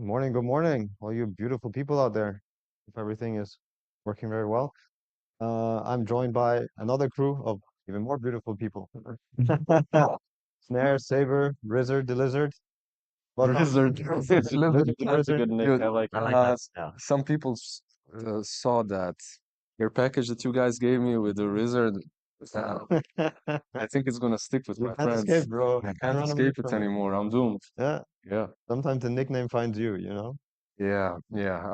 Good morning, all you beautiful people out there. If everything is working very well. I'm joined by another crew of even more beautiful people. Snare, Saber, Rizzard, the Lizard. Welcome. Wizard. Lizard, the That's a Wizard. good nick. Dude, I like I it. like that. Yeah. some people saw that your package that you guys gave me with the wizard. Uh, I think it's gonna stick with You my can't friends. escape, bro. I You can't can't run away escape it from it. anymore. I'm doomed. Yeah. Yeah, Sometimes the nickname finds you, you know? yeah.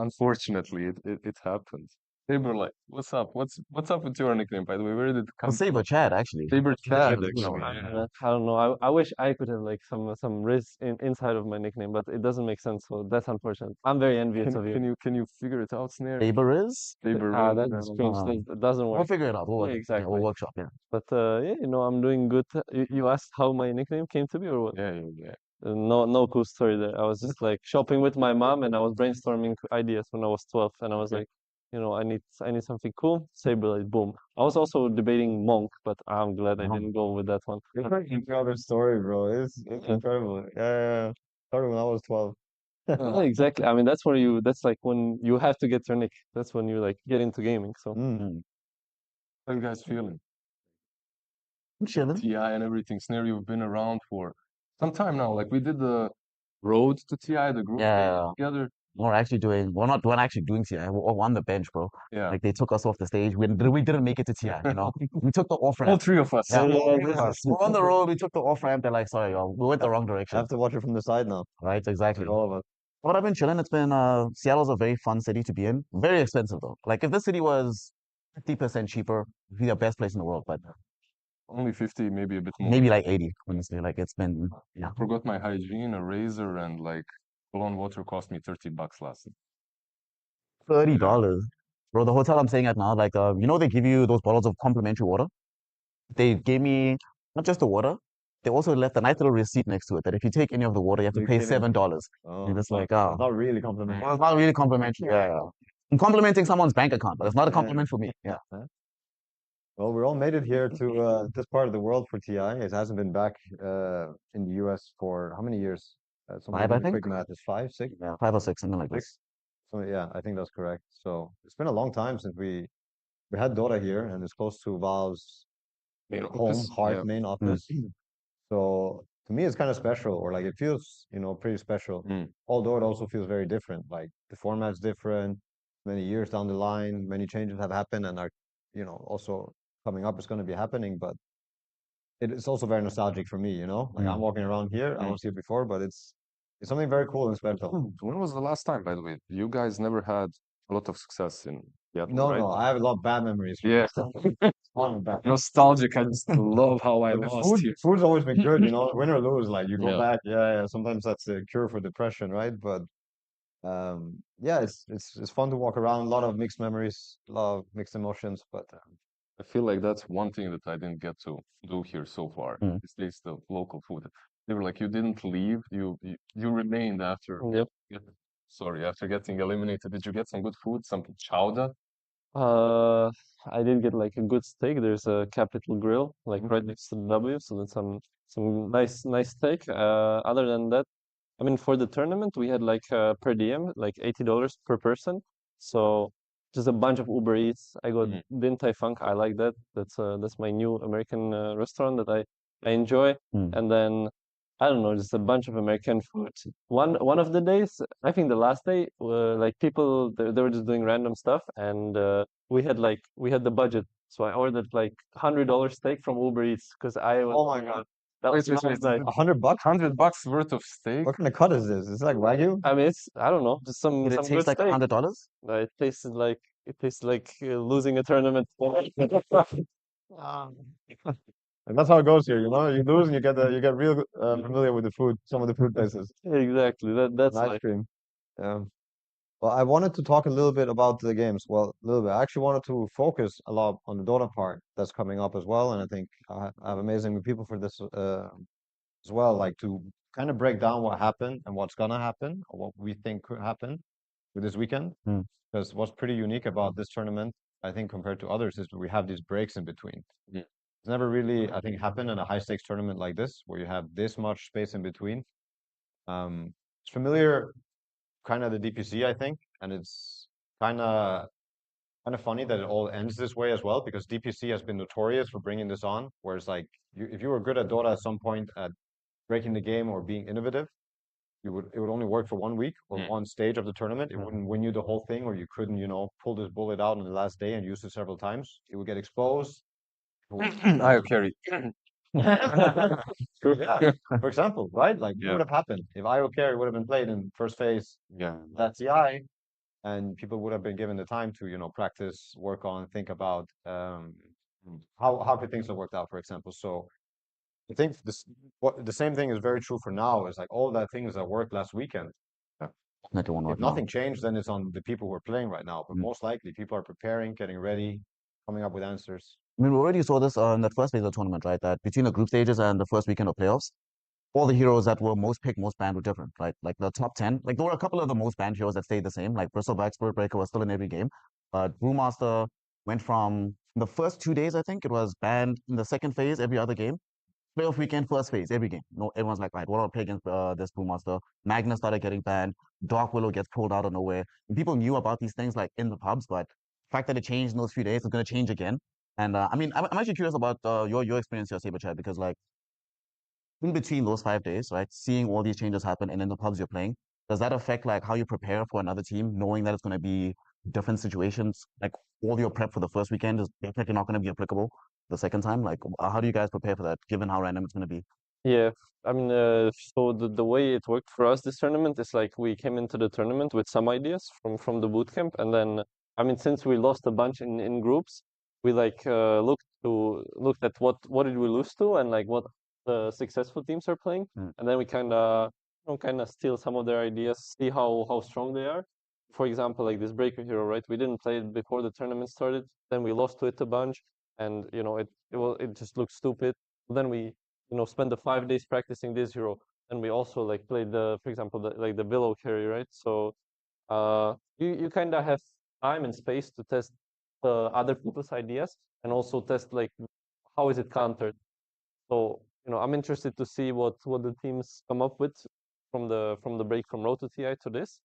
Unfortunately, it happened. They were like, "What's up? What's up with your nickname? By the way, where did it I'll come save from?" a chat actually. Saber Actually, Chad, you know, actually. Yeah. I don't know. I wish I could have like some risk inside of my nickname, but it doesn't make sense. So that's unfortunate. I'm very envious Can of you. can you can you figure it out, Snare? Saber is? Saber. That's strange. That doesn't We'll work. figure it out. Yeah, Yeah, we'll exactly. workshop. Yeah. But yeah, I'm doing good. You asked how my nickname came to be or what? Yeah. No cool story there. I was just like shopping with my mom and I was brainstorming ideas when I was 12 and I was Okay. like, I need something cool. Saberlight, boom. I was also debating Monk, but I'm glad I Um, didn't go with that one. It's an incredible story, bro. It's Yeah. incredible. Yeah. Started when I was 12. Yeah, exactly. I mean, that's like when you have to get your nick. That's when you like get into gaming. So Mm. mm. How you guys feeling? I'm chilling. TI and everything. Snare, you've been around for some time now. Like we did the road to TI, the group thing Yeah, together. we're not actually doing TI. We're on the bench, bro. Yeah. Like they took us off the stage. We didn't make it to TI, you know. We took the off All ramp. three of us. Yeah, Yeah, all yeah, three of yeah. us. We're on the road. We took the off ramp. They're like, sorry, y'all, we went the wrong I direction. have to watch it from the side now, Right, exactly. like all of us. But I've been chilling. It's been Seattle's a very fun city to be in. Very expensive though. Like if this city was 50% cheaper, it'd be the best place in the world. But Only 50, maybe a bit more. maybe like 80, honestly. Like it's been yeah. Forgot my hygiene, a razor, and like cologne water cost me $30 last. $30. Bro, the hotel I'm staying at now, like they give you those bottles of complimentary water. They gave me not just the water, they also left a nice little receipt next to it that if you take any of the water, you have to You pay came in. $7. And Oh, it's like, it's not really complimentary. well, it's not really complimentary. Yeah. I'm complimenting someone's bank account, but it's not a Yeah. compliment for me. Yeah. Huh? Well, we all made it here to this part of the world for TI. It hasn't been back in the US for how many years? Somebody Five, do I the think. quick math. It's five, six, Yeah, 5 or 6, something like this. six. So yeah, I think that's correct. So it's been a long time since we had Dota here, and it's close to Valve's Main home, office. heart, Yeah. main Mm. office. So to me, it's kind of special, or like it feels, pretty special. Mm. Although it also feels very different. Like the format's different. Many years down the line, many changes have happened and are, also coming up is going to be happening. But it's also very nostalgic for me, Like I'm Mm. walking around here, I Mm. don't see it before, but it's something very cool and special. When was the last time, by the way? You guys never had a lot of success in Seattle, No, right? no, I have a lot of bad memories from Yeah. this stuff. A lot of bad. Nostalgic. I just love how I But the lost here. food's always been good, win or lose. Like you go Yeah. back, yeah. Sometimes that's the cure for depression, right? But yeah, it's fun to walk around. A lot of mixed memories, a lot of mixed emotions. But I feel like that's one thing that I didn't get to do here so far. Mm. Is taste the local food. They were like, you didn't leave, you remained after. Yep. get- Sorry, after getting eliminated. Did you get some good food? Some chowder? Uh, I did get like a good steak. There's a Capital Grill, like right next to the W, so that's some nice steak. Other than that, I mean, for the tournament, we had like per diem, like $80 per person. So just a bunch of Uber Eats. I got Mhm. Din Tai Fung. I like that. That's my new American restaurant that I enjoy. Mm. And then I don't know, just a bunch of American food. One of the days, I think the last day, like people they were just doing random stuff, and we had the budget. So I ordered like $100 steak from Uber Eats because I was oh my God, that Wait, was wait, that wait. was nice. $100? $100 worth of steak? What kind of cut is this? It's like Wagyu? I mean, I don't know, just Did it some good taste like steak. $100? It tasted like losing a tournament. Um, And that's how it goes here, You lose and you get real familiar with the food, some of the food places. Exactly. That's Nice life. cream. Yeah. Well, I wanted to talk a little bit about the games. Well, a little bit. I actually wanted to focus a lot on the Dota part that's coming up as well, and I think I have amazing people for this as well, like to kind of break down what happened and what's gonna happen, or what we think could happen with this weekend. Mm. Because what's pretty unique about this tournament, I think, compared to others, is that we have these breaks in between. Yeah. It's never really, I think, happened in a high stakes tournament like this, where you have this much space in between. It's familiar kind of the DPC, I think, and it's kind of funny that it all ends this way as well, because DPC has been notorious for bringing this on, whereas like if you were good at Dota at some point at breaking the game or being innovative, it would only work for 1 week or one stage of the tournament. It wouldn't win you the whole thing, or you couldn't, pull this bullet out on the last day and use it several times. It would get exposed. I carry. Yeah, for example, right? Like what would have happened if IO carry would have been played in first phase? Yeah. That's the I, and people would have been given the time to, practice, work on, think about how could things have worked out, for example. So I think the same thing is very true for now. Is like all that things that worked last weekend. If nothing changed, then it's on the people who are playing right now. But most likely, people are preparing, getting ready, coming up with answers. I mean, we already saw this in that first phase of the tournament, right? That between the group stages and the first weekend of playoffs, all the heroes that were most picked, most banned were different, right? Like the top 10, like there were a couple of the most banned heroes that stayed the same, like Bristleback, Spirit Breaker was still in every game. But Brewmaster went from the first 2 days, I think, it was banned in the second phase, every other game. Playoff weekend, first phase, every game. No, everyone's like, right, what do I play against this Brewmaster? Magnus started getting banned. Dark Willow gets pulled out of nowhere. And people knew about these things like in the pubs, but the fact that it changed in those few days, it's going to change again. And I mean, I'm actually curious about your experience here, Saber Chad, because like in between those 5 days, right, seeing all these changes happen and in the pubs you're playing, does that affect like how you prepare for another team, knowing that it's going to be different situations? Like all your prep for the first weekend is definitely not going to be applicable the second time. Like, how do you guys prepare for that, given how random it's going to be? Yeah, I mean, so the way it worked for us this tournament is like we came into the tournament with some ideas from the bootcamp, and then I mean, since we lost a bunch in groups, we like looked at what did we lose to, and like what the successful teams are playing, and then we kind of steal some of their ideas, see how strong they are. For example, like this Breaker hero, right? We didn't play it before the tournament started, then we lost to it a bunch, and it just looked stupid. Then we spend the 5 days practicing this hero. And we also like played for example, the Willow carry, right? So you kind of have time and space to test other people's ideas and also test like how is it countered. So I'm interested to see what the teams come up with from the break from Road to TI to this,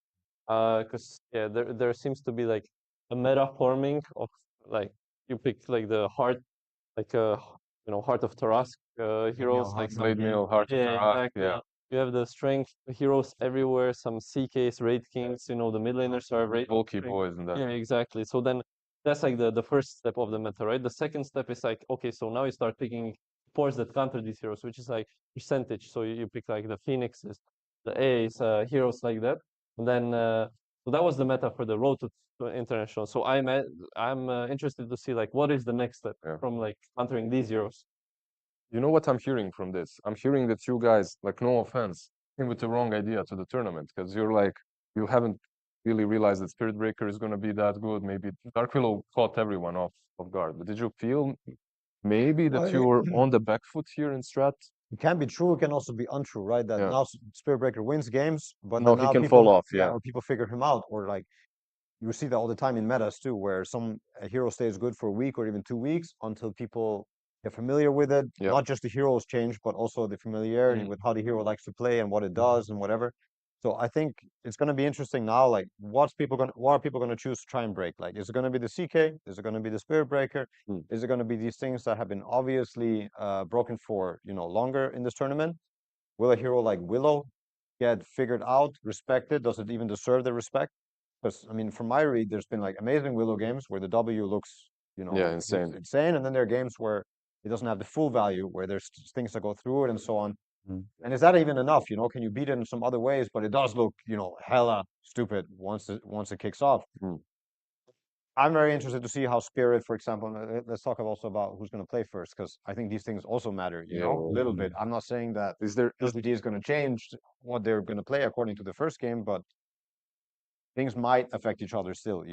because yeah, there seems to be like a meta forming of like you pick like the heart, like Heart of Tarask heroes, like Blade Mill, Heart of Tarak, exactly. You have the strength heroes everywhere, some CKs, Raid Kings, the mid laners are Raid bulky boys and that. Yeah, exactly. So then that's like the first step of the meta, right? The second step is like, okay, so now you start picking supports that counter these heroes, which is like percentage. So you pick like the Phoenixes, the A's, heroes like that. And then so that was the meta for the road to international. So I'm interested to see like what is the next step from like countering these heroes. You know what I'm hearing from this? I'm hearing that you guys, like, no offense, came with the wrong idea to the tournament, because you're like, you haven't really realized that Spirit Breaker is going to be that good. Maybe Dark Willow caught everyone off guard. But did you feel maybe that you were on the back foot here in strat? It can be true. It can also be untrue, right? That now Spirit Breaker wins games, but no, then now he can people, fall off. or people figure him out, or like you see that all the time in metas too, where a hero stays good for a week or even 2 weeks until people get familiar with it. Not just the heroes change, but also the familiarity with how the hero likes to play and what it does and whatever. So I think it's going to be interesting now. Like, what are people going to choose to try and break? Like, is it going to be the CK? Is it going to be the Spirit Breaker? Is it going to be these things that have been obviously broken for longer in this tournament? Will a hero like Willow get figured out, respected? Does it even deserve the respect? Because I mean, from my read, there's been like amazing Willow games where the W looks, insane. insane, and then there are games where it doesn't have the full value, where there's things that go through it and so on. And is that even enough? Can you beat it in some other ways? But it does look, hella stupid once it kicks off. I'm very interested to see how Spirit, for example, let's talk also about who's going to play first, because I think these things also matter, a little bit. I'm not saying that SBD is going to change what they're going to play according to the first game, but things might affect each other still,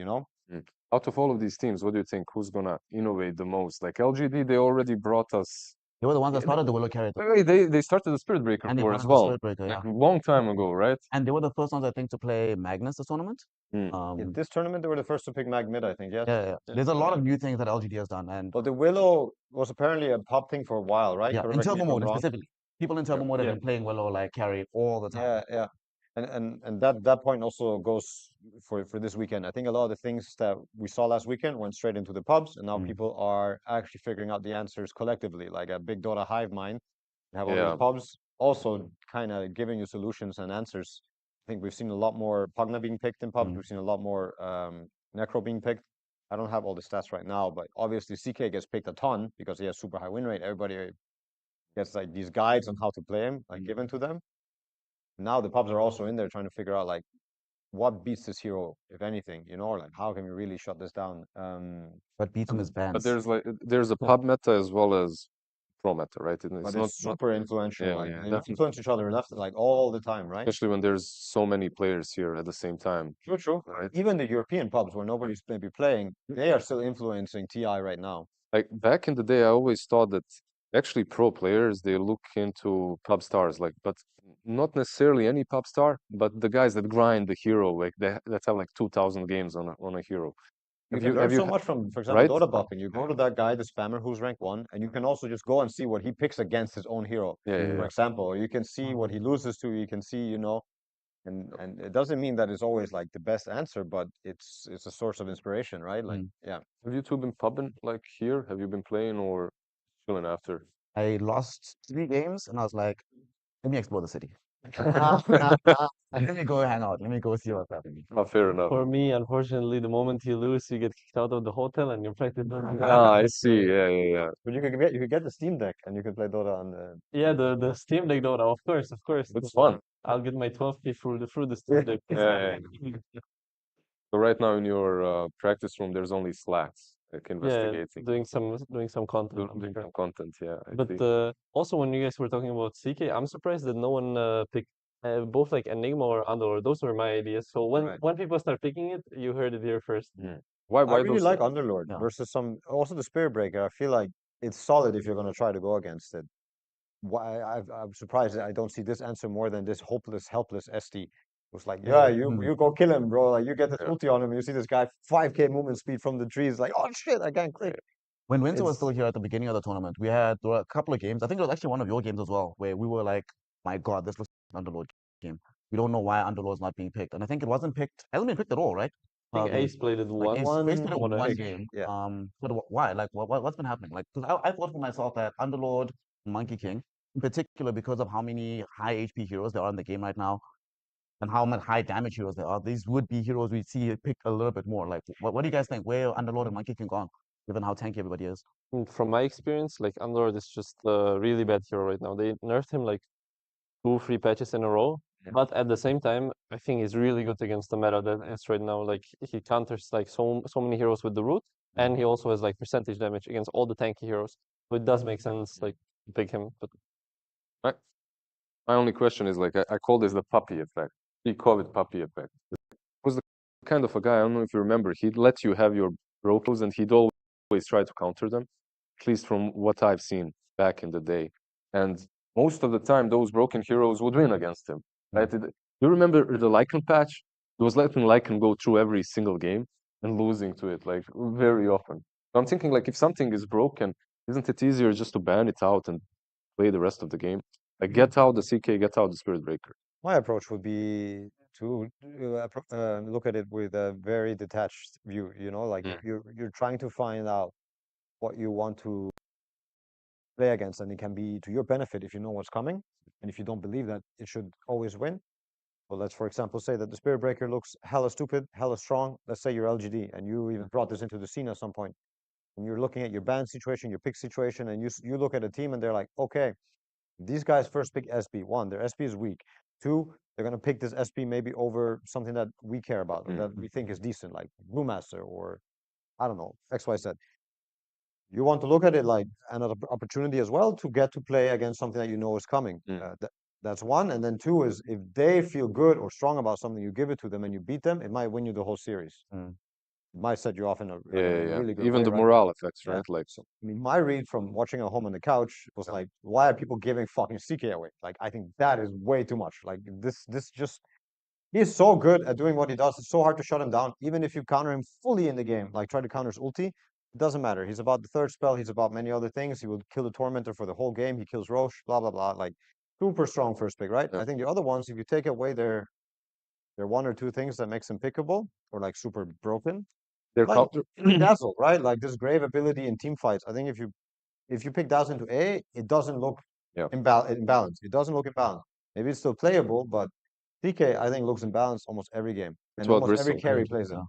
Out of all of these teams, what do you think? Who's gonna innovate the most? Like LGD, they already brought us. They were the ones that started the Willow carry. They started the Spirit Breaker And tour as well. Spirit Breaker, Like a long time ago, right? And they were the first ones, I think, to play Magnus this tournament. In this tournament, they were the first to pick Mag mid, I think. Yes. Yeah. There's a lot of new things that LGD has done, and but the Willow was apparently a pop thing for a while, right? Yeah, in turbo mode specifically. People in turbo mode have been playing Willow like carry all the time. Yeah. And that point also goes for this weekend. I think a lot of the things that we saw last weekend went straight into the pubs, and now people are actually figuring out the answers collectively, like a big Dota hive mind. You have all these pubs also kind of giving you solutions and answers. I think we've seen a lot more Pugna being picked in pubs. We've seen a lot more Necro being picked. I don't have all the stats right now, but obviously CK gets picked a ton because he has super high win rate. Everybody gets like these guides on how to play him, like given to them. Now the pubs are also in there trying to figure out like what beats this hero, if anything, you know, or like how can we really shut this down? But beats him is But bans. there's a pub meta as well as pro meta, right? But It's it's not super influential. yeah, Like yeah, they definitely. influence each other left like all the time, right? Especially when there's so many players here at the same time, True. right? Even the European pubs where nobody's maybe playing, they are still influencing TI right now. Like back in the day, I always thought that actually pro players they look into pub stars, like, but not necessarily any pub star, but the guys that grind the hero, like that have like 2,000 games on a hero. You can learn so much from, for example, right? Dota buffing. You go to that guy, the spammer who's rank 1, and you can also just go and see what he picks against his own hero, for example. Or you can see what he loses to. You can see, you know, and it doesn't mean that it's always like the best answer, but it's a source of inspiration, right? Like, yeah. Have you two been pubbing like here? Have you been playing or chilling after? I lost 3 games and I was like, let me explore the city. Let me go hang out. Let me go see what's happening. Oh, fair enough. For me, unfortunately, the moment you lose, you get kicked out of the hotel and you're practically Ah, I see. Yeah. But you could get the Steam Deck and you can play Dota on the. Yeah, the Steam Deck Dota, of course. It's fun. I'll get my 12K through the Steam Deck. Yeah. So right now in your practice room, there's only slacks, like Yeah, investigating, doing some content. doing some content. Yeah, I But see. also when you guys were talking about CK, I'm surprised that no one picked both like Enigma or Underlord. Those were my ideas. So when people start picking it, you heard it here first. Why I really those? like Underlord Yeah. versus also the Spirit Breaker. I feel like it's solid if you're going to try to go against it. Why I'm surprised that I don't see this answer more than this hopeless, helpless SD. It was like, yeah, you go kill him, bro. Like you get this ulti on him, you see this guy 5K movement speed from the trees, like, oh shit, I can't click. When Winter was It's still here at the beginning of the tournament, there were a couple of games. I think it was actually one of your games as well, where we were like, my God, this looks like an Underlord game. We don't know why Underlord's not being picked. And I think it wasn't picked, hasn't been picked at all, right? I think Ace played it Like Ace once. played it One one pick. game. Yeah. But why? Like, what's been happening? Like, because I thought for myself that Underlord, Monkey King, in particular, because of how many high HP heroes there are in the game right now, and how much high damage heroes there are, these would be heroes we see picked a little bit more. Like, what do you guys think? Where Underlord and Monkey King gone, given how tanky everybody is? From my experience, like Underlord is just a really bad hero right now. They nerfed him like 2-3 patches in a row. But at the same time, I think he's really good against the meta that is right now. Like he counters like so many heroes with the root, and he also has like percentage damage against all the tanky heroes. So it does make sense like to pick him. But My only question is like I call this the puppy effect. We call it puppy effect. Was the kind of a guy, I don't know if you remember, he'd let you have your brokers and he'd always try to counter them, at least from what I've seen back in the day. And most of the time, those broken heroes would win against him. Right? You remember the Lycan patch? It was letting Lycan go through every single game and losing to it, like very often. So I'm thinking like if something is broken, isn't it easier just to ban it out and play the rest of the game? Like get out the CK, get out the Spirit Breaker. My approach would be to look at it with a very detached view, you know, like you're trying to find out what you want to play against, and it can be to your benefit if you know what's coming, and if you don't believe that it should always win. Well, let's, for example, say that the Spirit Breaker looks hella stupid, hella strong. Let's say you're LGD, and you even brought this into the scene at some point, and you're looking at your ban situation, your pick situation, and you look at a team, and they're like, okay, these guys first pick SB. One, their SB is weak. Two, they're going to pick this SB maybe over something that we care about, or that we think is decent, like Brewmaster, or I don't know, XYZ. You want to look at it like an opportunity as well to get to play against something that you know is coming. That's one. And then two is if they feel good or strong about something, you give it to them and you beat them, it might win you the whole series. It might set you off in a really good Even way, the right? morale effects, right? Yeah. Like, So, I mean, my read from watching at home on the couch was like, why are people giving fucking CK away? Like, I think that is way too much. Like, this just, he is so good at doing what he does. It's so hard to shut him down. Even if you counter him fully in the game, like try to counter his ulti, it doesn't matter. He's about the third spell. He's about many other things. He will kill the Tormentor for the whole game. He kills Roche, blah, blah, blah. Like, super strong first pick, right? I think the other ones, if you take away their there are one or two things that makes him pickable or like super broken. Their Like counter. Dazzle, right? Like this grave ability in team fights. I think if you pick Dazzle into A, it doesn't look Yeah. imbalanced. It doesn't look imbalanced. Maybe it's still playable, but CK I think looks imbalanced almost every game, It's and what almost every Bristol carry did. plays it.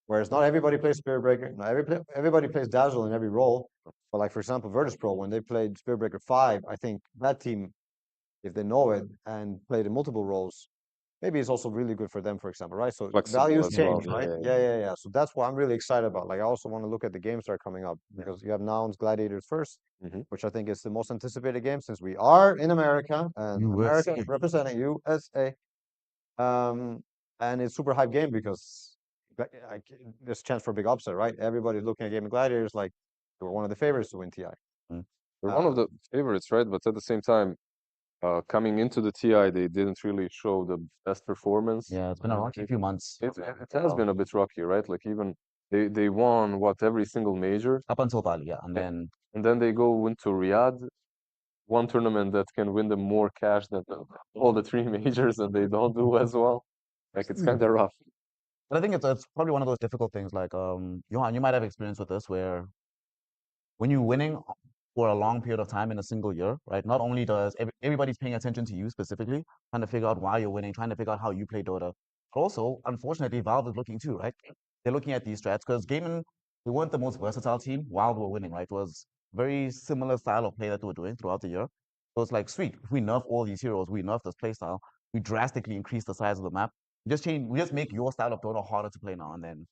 Whereas not everybody plays Spirit Breaker. Not everybody plays Dazzle in every role. But like for example, Virtus Pro when they played Spirit Breaker 5, I think that team, if they know it and played in multiple roles, maybe it's also really good for them, for example, right? So Flexible values as well. change, right? Yeah. Yeah. So that's what I'm really excited about. Like I also want to look at the games that are coming up because you have Nouns Gladiators first, which I think is the most anticipated game since we are in America and America is representing USA. And it's super hype game because there's a chance for a big upset, right? Everybody's looking at Game of Gladiators like they were one of the favorites to win TI. They're one of the favorites, right? But at the same time, coming into the TI, they didn't really show the best performance. Yeah, it's been a rocky few months. It has been a bit rocky, right? Like even they won what every single major, Up until Bali, yeah. and then they go into Riyadh, one tournament that can win them more cash than all the three majors, and they don't do as well. Like it's kind of rough. But I think it's probably one of those difficult things. Like, Johan, you might have experience with this where when you're winning for a long period of time in a single year, right? Not only does everybody's paying attention to you specifically, trying to figure out why you're winning, trying to figure out how you play Dota. But also, unfortunately, Valve is looking too, right? They're looking at these strats because gaming, we weren't the most versatile team while we were winning, right? It was very similar style of play that we were doing throughout the year. So it's like, sweet, if we nerf all these heroes, we nerf this play style, we drastically increase the size of the map. We just make your style of Dota harder to play now. And then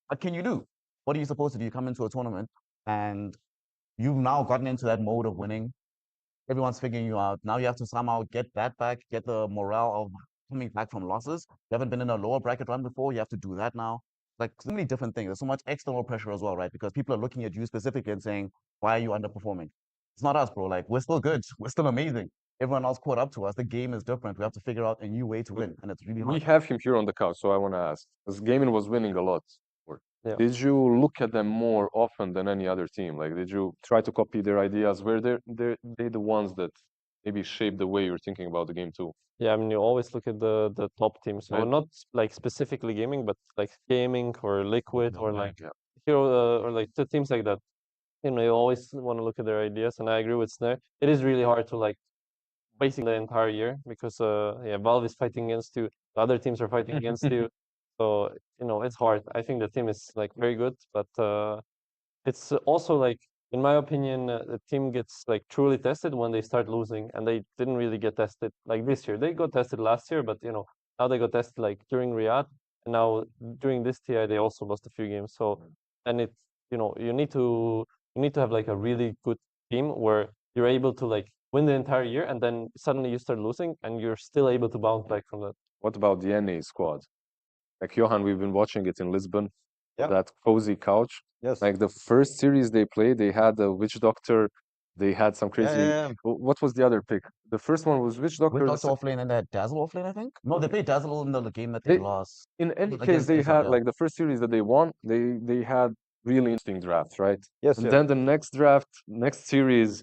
what can you do? What are you supposed to do? You come into a tournament and you've now gotten into that mode of winning. Everyone's figuring you out. Now you have to somehow get that back, get the morale of coming back from losses. You haven't been in a lower bracket run before. You have to do that now. Like so many different things. There's so much external pressure as well, right? Because people are looking at you specifically and saying, why are you underperforming? It's not us, bro. Like we're still good. We're still amazing. Everyone else caught up to us. The game is different. We have to figure out a new way to win. And it's really hard. We have him here on the couch, so I want to ask, because Gaming was winning a lot. Yeah. Did you look at them more often than any other team? Like, did you try to copy their ideas? Were they the ones that maybe shape the way you're thinking about the game too? Yeah, I mean, you always look at the top teams. So Right. not like specifically gaming, but like gaming or Liquid or like Yeah. Hero or like the teams like that. You know, you always want to look at their ideas, and I agree with Snare. It is really hard to like basically the entire year because yeah, Valve is fighting against you, the other teams are fighting against you. So, you know, it's hard. I think the team is like very good, but it's also like, in my opinion, the team gets like truly tested when they start losing, and they didn't really get tested like this year. They got tested last year, but you know, now they got tested like during Riyadh, and now during this TI they also lost a few games. So, and it's, you know, you need to have like a really good team where you're able to like win the entire year, and then suddenly you start losing, and you're still able to bounce back from that. What about the NA squad? Like Johan, we've been watching it in Lisbon. Yep. That cozy couch. Yes. Like the first series they played, they had the Witch Doctor. They had some crazy. Yeah. What was the other pick? The first one was Witch Doctor. With Doctor offlane and that Dazzle offlane, I think. No, they played Dazzle in the game that they They- lost. In any Against case, they Ace Up, had yeah. like the first series that they won. They had really interesting drafts, right? Yes. And then the next draft, next series.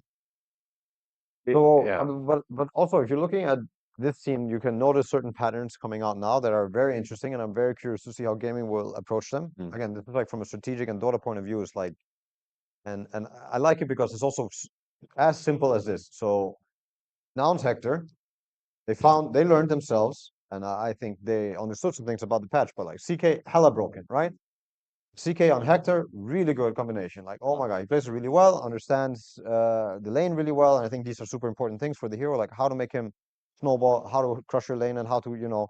So, yeah. but also, if you're looking at this team, you can notice certain patterns coming out now that are very interesting, and I'm very curious to see how gaming will approach them. Again, this is like from a strategic and Dota point of view, it's like, and I like it because it's also as simple as this. So, Nouns Hector, they learned themselves, and I think they understood some things about the patch, but like CK hella broken, right? CK on Hector, really good combination. Like, oh my god, he plays it really well, understands the lane really well, and I think these are super important things for the hero, like how to make him snowball, how to crush your lane, and how to, you know,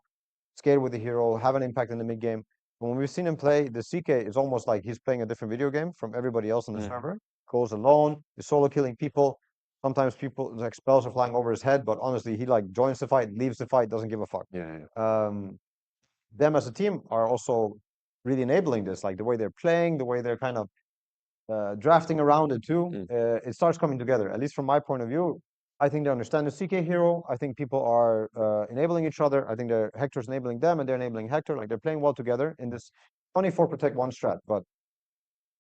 scale with the hero, have an impact in the mid game. When we've seen him play, the CK is almost like he's playing a different video game from everybody else on the server. Goes alone, is solo killing people. Sometimes people like spells are flying over his head, but honestly, he like joins the fight, leaves the fight, doesn't give a fuck. Them as a team are also really enabling this, like the way they're playing, the way they're kind of drafting around it too. It starts coming together. At least from my point of view, I think they understand the CK hero. I think people are enabling each other. I think Hector's enabling them, and they're enabling Hector. Like they're playing well together in this 24 protect one strat. But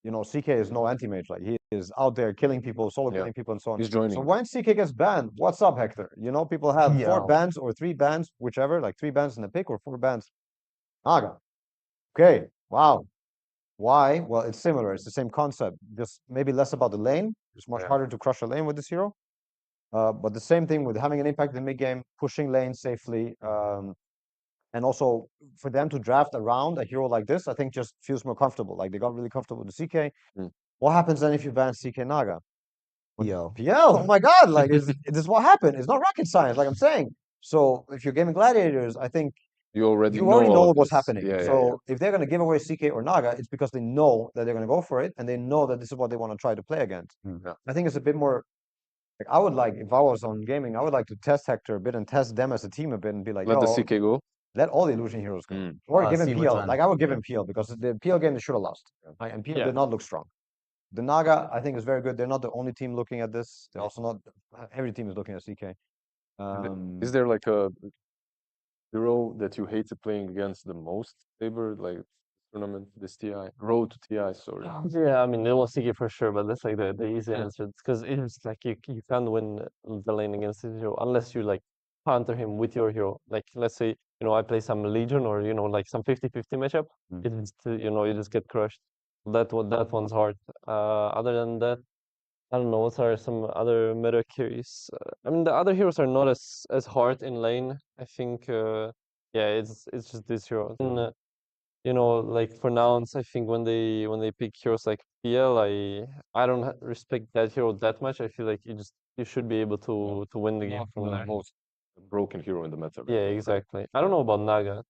you know, CK is no anti-mage. Like he is out there killing people, solo killing people, and so on. He's joining. So when CK gets banned, what's up, Hector? You know, people have Yeah. 4 bans or 3 bans, whichever, like 3 bans in the pick or 4 bans Naga. Okay. Wow. Why? Well, it's similar. It's the same concept. Just maybe less about the lane. It's much harder to crush a lane with this hero. But the same thing with having an impact in the mid game, pushing lane safely, and also for them to draft around a hero like this, I think just feels more comfortable. Like they got really comfortable with the CK. What happens then if you ban CK Naga? PL. PL. Oh my God! Like, is this what happened? It's not rocket science, like I'm saying. So if you're gaming gladiators, I think You already you already know all know of what's this. happening. Yeah, So if they're going to give away CK or Naga, it's because they know that they're going to go for it, and they know that this is what they want to try to play against. Yeah. I think it's a bit more. Like I would like, if I was on gaming, I would like to test Hector a bit and test them as a team a bit and be like, Let the yo, CK go. let all the illusion heroes go. Or give him see which PL. one. Like I would give Yeah. him PL because the PL game they should have lost. Right? And PL Yeah. did not look strong. The Naga, I think, is very good. They're not the only team looking at this. They're also not. Every team is looking at CK. Is there like a hero that you hated playing against the most, Saber? Like tournament, this TI, road to TI, sorry. Yeah, I mean, it was CK for sure, but that's like the easy answer because it's like you can't win the lane against his hero unless you like counter him with your hero. Like let's say I play some Legion or like some 50-50 matchup. It's you just get crushed. That one's hard. Other than that, I don't know what are some other meta carries. I mean, the other heroes are not as hard in lane. I think yeah, it's just this hero. And, like for nouns, I think when they pick heroes like PL, I don't respect that hero that much. I feel like you should be able to win the game Not from the there. most broken hero in the meta. Yeah, exactly. I don't know about Naga.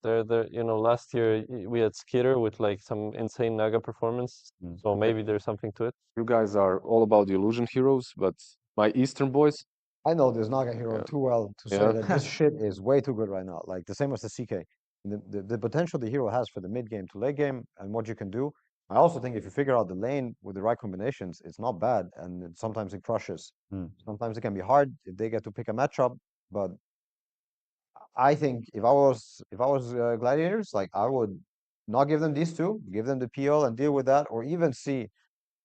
Last year we had Skitter with like some insane Naga performance. So maybe there's something to it. You guys are all about the illusion heroes, but my Eastern boys, I know this Naga hero Yeah. too well to say Yeah. that this shit is way too good right now. Like the same as the CK. The potential the hero has for the mid game to late game and what you can do. I also think if you figure out the lane with the right combinations, it's not bad. And sometimes it crushes. Sometimes it can be hard if they get to pick a matchup. But I think if I was gladiators, like I would not give them these two, give them the PL and deal with that, or even see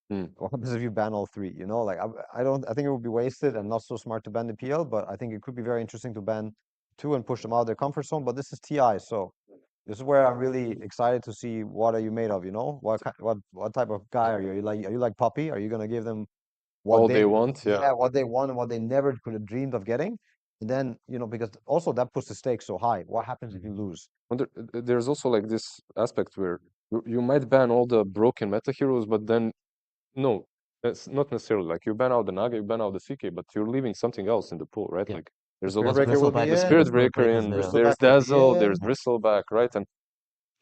what happens if you ban all three. Like I think it would be wasted and not so smart to ban the PL, but I think it could be very interesting to ban two and push them out of their comfort zone. But this is TI, so this is where I'm really excited to see what are you made of. What type of guy are you? Are you like Puppy? Are you gonna give them what all they want, yeah. what they want and what they never could have dreamed of getting? And then because also that puts the stakes so high. What happens if you lose? There's also like this aspect where you might ban all the broken meta heroes, but then no, that's not necessarily like you ban out the Naga, you ban out the CK, but you're leaving something else in the pool, right? Yeah. Like there's a Spirit lot Breaker of will be the in, Spirit Breaker Breaker's in, there. there's Bristleback will be Dazzle, in. there's Bristleback, right? And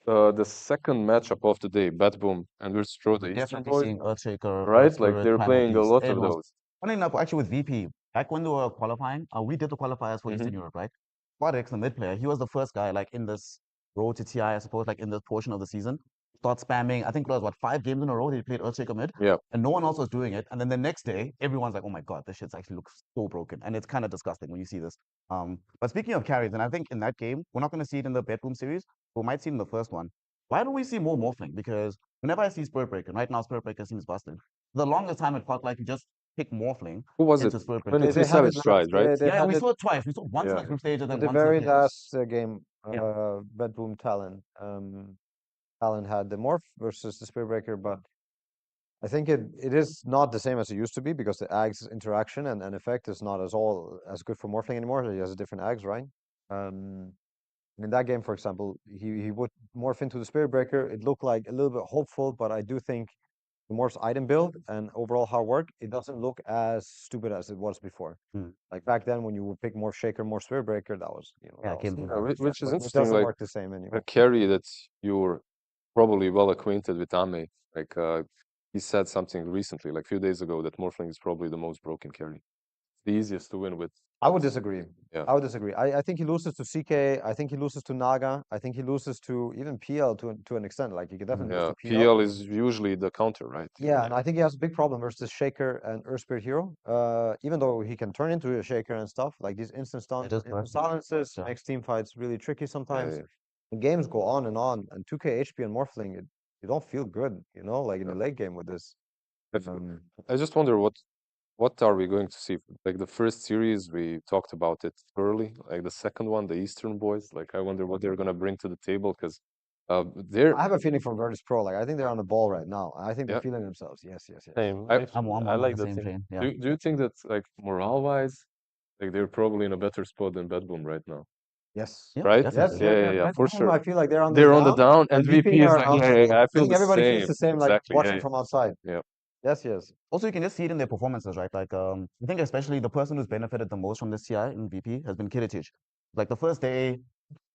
the second matchup of the day, Bat Boom and versus Pro, the Eastern Definitely boys, seeing Earthshaker, right? Like Spirit, they're Primal playing a Beast. lot It of was those. funny enough, actually with VP, back when they were qualifying, we did the qualifiers for Eastern Europe, right? Spodex, the mid player, he was the first guy like in this road to TI, I suppose, like in this portion of the season. Start spamming, I think it was what, 5 games in a row he played Earthshaker mid. Yeah. And no one else was doing it. And then the next day, everyone's like, oh my God, this shit's actually looks so broken. And it's kind of disgusting when you see this. But speaking of carries, and I think in that game, we're not going to see it in the bedroom series, but we might see it in the first one. Why don't we see more morphling? Because whenever I see Spirit Breaker, right now Spirit Breaker seems busted. The longest time it felt like you just pick morphling Who was it? into Spirit Breaker. 22 They had it Savage tried, right? they Yeah, had we it saw it twice. We saw it once in Yeah. the group stage and then in the once in very the playoffs. last game. Red Boom Talon. Talon had the morph versus the Spirit Breaker, but I think it is not the same as it used to be because the Ags interaction and effect is not as good for morphling anymore. He has a different Ags, right? In that game, for example, he would morph into the Spirit Breaker. It looked like a little bit hopeful, but I do think the morph's item build and overall hard work, it doesn't look as stupid as it was before. Like back then, when you would pick Morph Shaker, Morph Spirit Breaker, that was that was, Which is but it interesting, doesn't like work the same anymore. a carry that you're probably well acquainted with Ame. Like he said something recently, like a few days ago, that Morphling is probably the most broken carry. It's the easiest to win with. I would disagree. Yeah. I would disagree. I think he loses to CK. I think he loses to Naga. I think he loses to even PL to an extent. Like he could definitely lose Yeah, to PL. PL is usually the counter, right? Yeah, and I think he has a big problem versus Shaker and Earth Spirit Hero. Even though he can turn into a Shaker and stuff, like these instant silences makes team fights really tricky sometimes. And games go on, and 2K HP and Morphling, you don't feel good, like in the late game with this. I just wonder what are we going to see? Like the first series, we talked about it early. Like the second one, the Eastern boys. Like I wonder what they're gonna bring to the table because They're I have a feeling for Virtus Pro. Like I think they're on the ball right now. I think they're Yeah. feeling themselves. Yes, yes, yes. Same. I- Actually, I'm I on like the the same team. train. Yeah. do you think that like morale-wise, like they're probably in a better spot than Bad Boom right now, Yes. Yeah, right? definitely. Yes, Yeah, yes, yeah, yes. yeah, Red for Bull, sure. I feel like they're on They're the on the down, down, and VP is are like, up. yeah, yeah, I feel think the everybody feels same. the same, like Exactly. watching Yeah, from outside. yeah. Yes, yes. Also, you can just see it in their performances, right? Like, I think especially the person who's benefited the most from this CI in VP has been Kiritich. Like the first day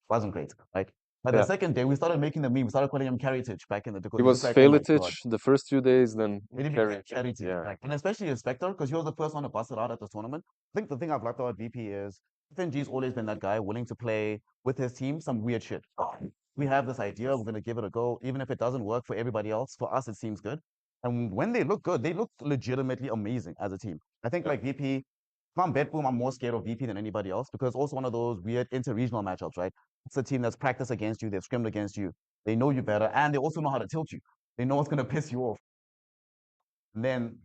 wasn't great, right? But the Yeah. second day, we started making the meme. We started calling him Kiritich back in the because He he's was just like, oh my Failitich God. the first few days, then Really Carry. Kiritich. Yeah. Like, and especially a Spectre, because he was the first one to bust it out at this tournament. I think the thing I've liked about VP is FNG's always been that guy willing to play with his team some weird shit. We have this idea, we're going to give it a go. Even if it doesn't work for everybody else, for us, it seems good. And when they look good, they look legitimately amazing as a team. I think like VP, if I'm Betboom, I'm more scared of VP than anybody else because it's also one of those weird inter-regional matchups, right? It's a team that's practiced against you, they've scrimmed against you, they know you better, and they also know how to tilt you. They know what's going to piss you off. And then,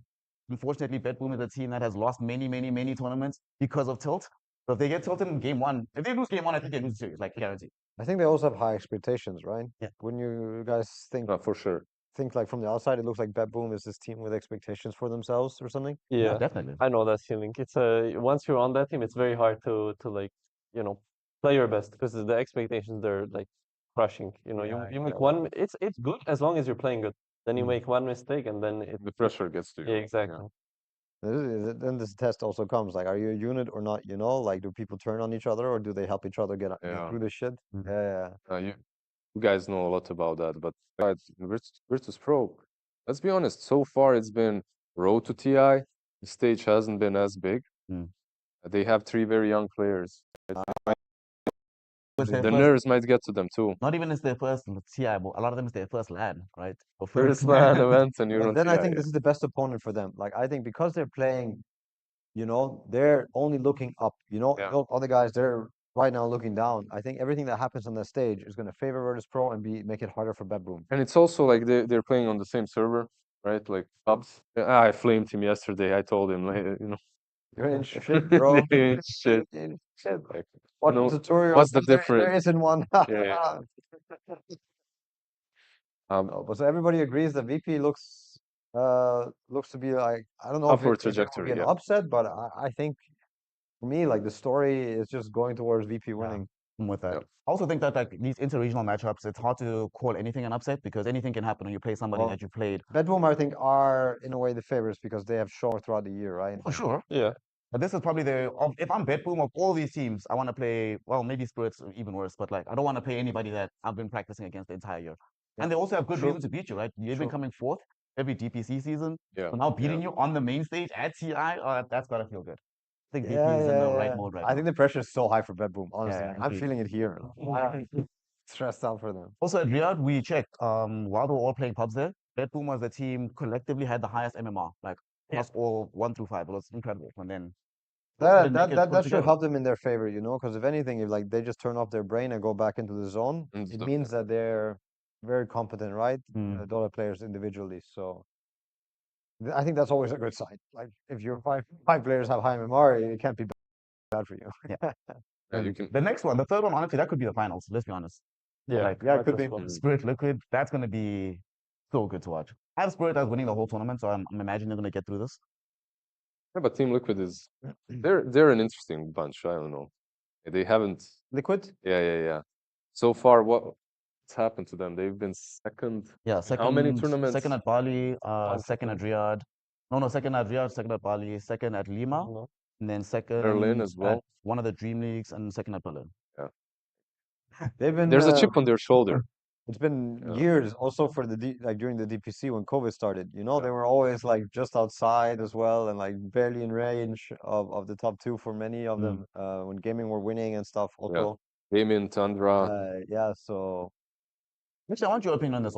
unfortunately, Betboom is a team that has lost many, many, many tournaments because of tilt. So if they get tilted in game one, if they lose game one, I think they lose the series, like guaranteed. I think they also have high expectations, right? Yeah. Wouldn't you guys For sure. think like from the outside, it looks like Bad Boom is this team with expectations for themselves or something? Yeah, definitely. I know that feeling. It's once you're on that team, it's very hard to like, play your best because the expectations they're like crushing. You make one, it's good as long as you're playing good. Then you make one mistake and then The pressure gets to you. yeah, exactly. Then this test also comes like, are you a unit or not? Like, do people turn on each other or do they help each other get Yeah. through this shit? Mhm. Yeah. You guys know a lot about that, but Virtus Pro, let's be honest, so far it's been road to TI. The stage hasn't been as big. Mm. They have 3 very young players. It's their The first, nerves might get to them too. not even it's their first TI, but a lot of them is their first LAN, right? Or First LAN event and you're But on then TI. I think this is the best opponent for them. Like, I think because they're playing, they're only looking up. Yeah. Those other guys, they're right now looking down. I think everything that happens on the stage is going to favor Virtus Pro and make it harder for Bedroom. And it's also like they're playing on the same server, right? Like Pubs. I flamed him yesterday. I told him, like, You're in shit, bro. They're in shit. In shit. Like, What no, tutorial? what's the There difference? isn't one. Yeah. No, but so everybody agrees that VP looks to be like, I don't know if Upward it will trajectory, be an yeah. upset, but I think for me, like the story is just going towards VP winning. I'm with that. Yep. I also think that like these inter-regional matchups, it's hard to call anything an upset because anything can happen when you play somebody Well, that you played. Bedboom, I think, are in a way the favorites because they have shown throughout the year, right? For sure. Yeah. But this is probably if I'm Betboom of all these teams, I want to play, well, maybe Spirits are even worse, but like, I don't want to play anybody that I've been practicing against the entire year. And they also have good True. reason to beat you, right? You've been True. coming fourth every DPC season. Yeah. So now beating you on the main stage at TI, that's got to feel good. I think VP Yeah, is in the yeah, right yeah. mode right I now. think the pressure is so high for Bedboom, honestly. Yeah, I'm agreed. feeling it here. Stressed out for them. Also at Riyadh, we checked, while they were all playing pubs there, Betboom as a team collectively had the highest MMR, like plus all 1 through 5. It was incredible. And then That make it put should together. help them in their favor, because if anything, if like they just turn off their brain and go back into the zone, Mm, it so- means that they're very competent, right? Mm. Dota players individually. So I think that's always a good sign. Like if your five players have high MMR, it can't be bad for you. Yeah, you can. The next one, the third one, honestly, that could be the finals. Let's be honest. Yeah. Like, Yeah, it could might as be. well. Spirit Liquid, that's going to be so good to watch. I have Spirit as winning the whole tournament, so I'm imagining they're going to get through this. Yeah, but Team Liquid is they're an interesting bunch. I don't know. They haven't. Liquid? Yeah. So far, what's happened to them? They've been second. Yeah, How many tournaments? Second at Bali, One second at second. Riyadh. No, second at Riyadh, second at Bali, second at Lima, No. and then second Berlin as well. at one of the Dream Leagues, and second at Berlin. They've been. There's a chip on their shoulder. It's been Yeah. years also for like during the DPC when COVID started, they were always like just outside as well and like barely in range of the top two for many of them when gaming were winning and stuff also. Damien, Tundra. Yeah, so Actually, I want your opinion on this.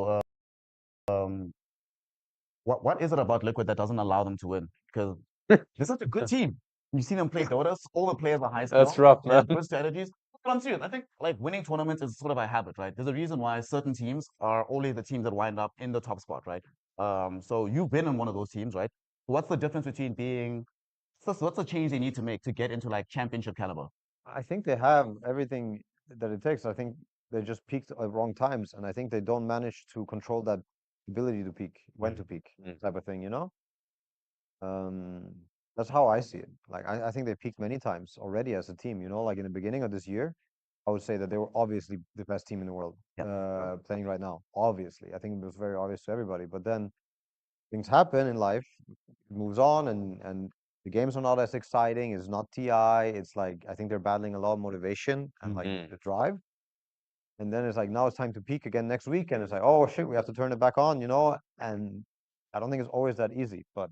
What is it about Liquid that doesn't allow them to win? Because they're such a good team. You see them play Dota, all the players are high skill. That's rough, They have man. good strategies. But I'm serious. I think like winning tournaments is sort of a habit, right? There's a reason why certain teams are only the teams that wind up in the top spot, right? So you've been in one of those teams, right? What's the difference between being what's the change they need to make to get into like championship caliber? I think they have everything that it takes. I think they just peaked at wrong times, and I think they don't manage to control that ability to peak, when to peak, type of thing, you know? Um, that's how I see it. Like I think they peaked many times already as a team, you know, like in the beginning of this year, I would say that they were obviously the best team in the world, playing right now. Obviously. I think it was very obvious to everybody. But then things happen in life, it moves on, and the games are not as exciting. It's not TI. It's like I think they're battling a lot of motivation and like the drive. And then it's like now it's time to peak again next week, and it's like, oh shit, we have to turn it back on, you know? And I don't think it's always that easy, but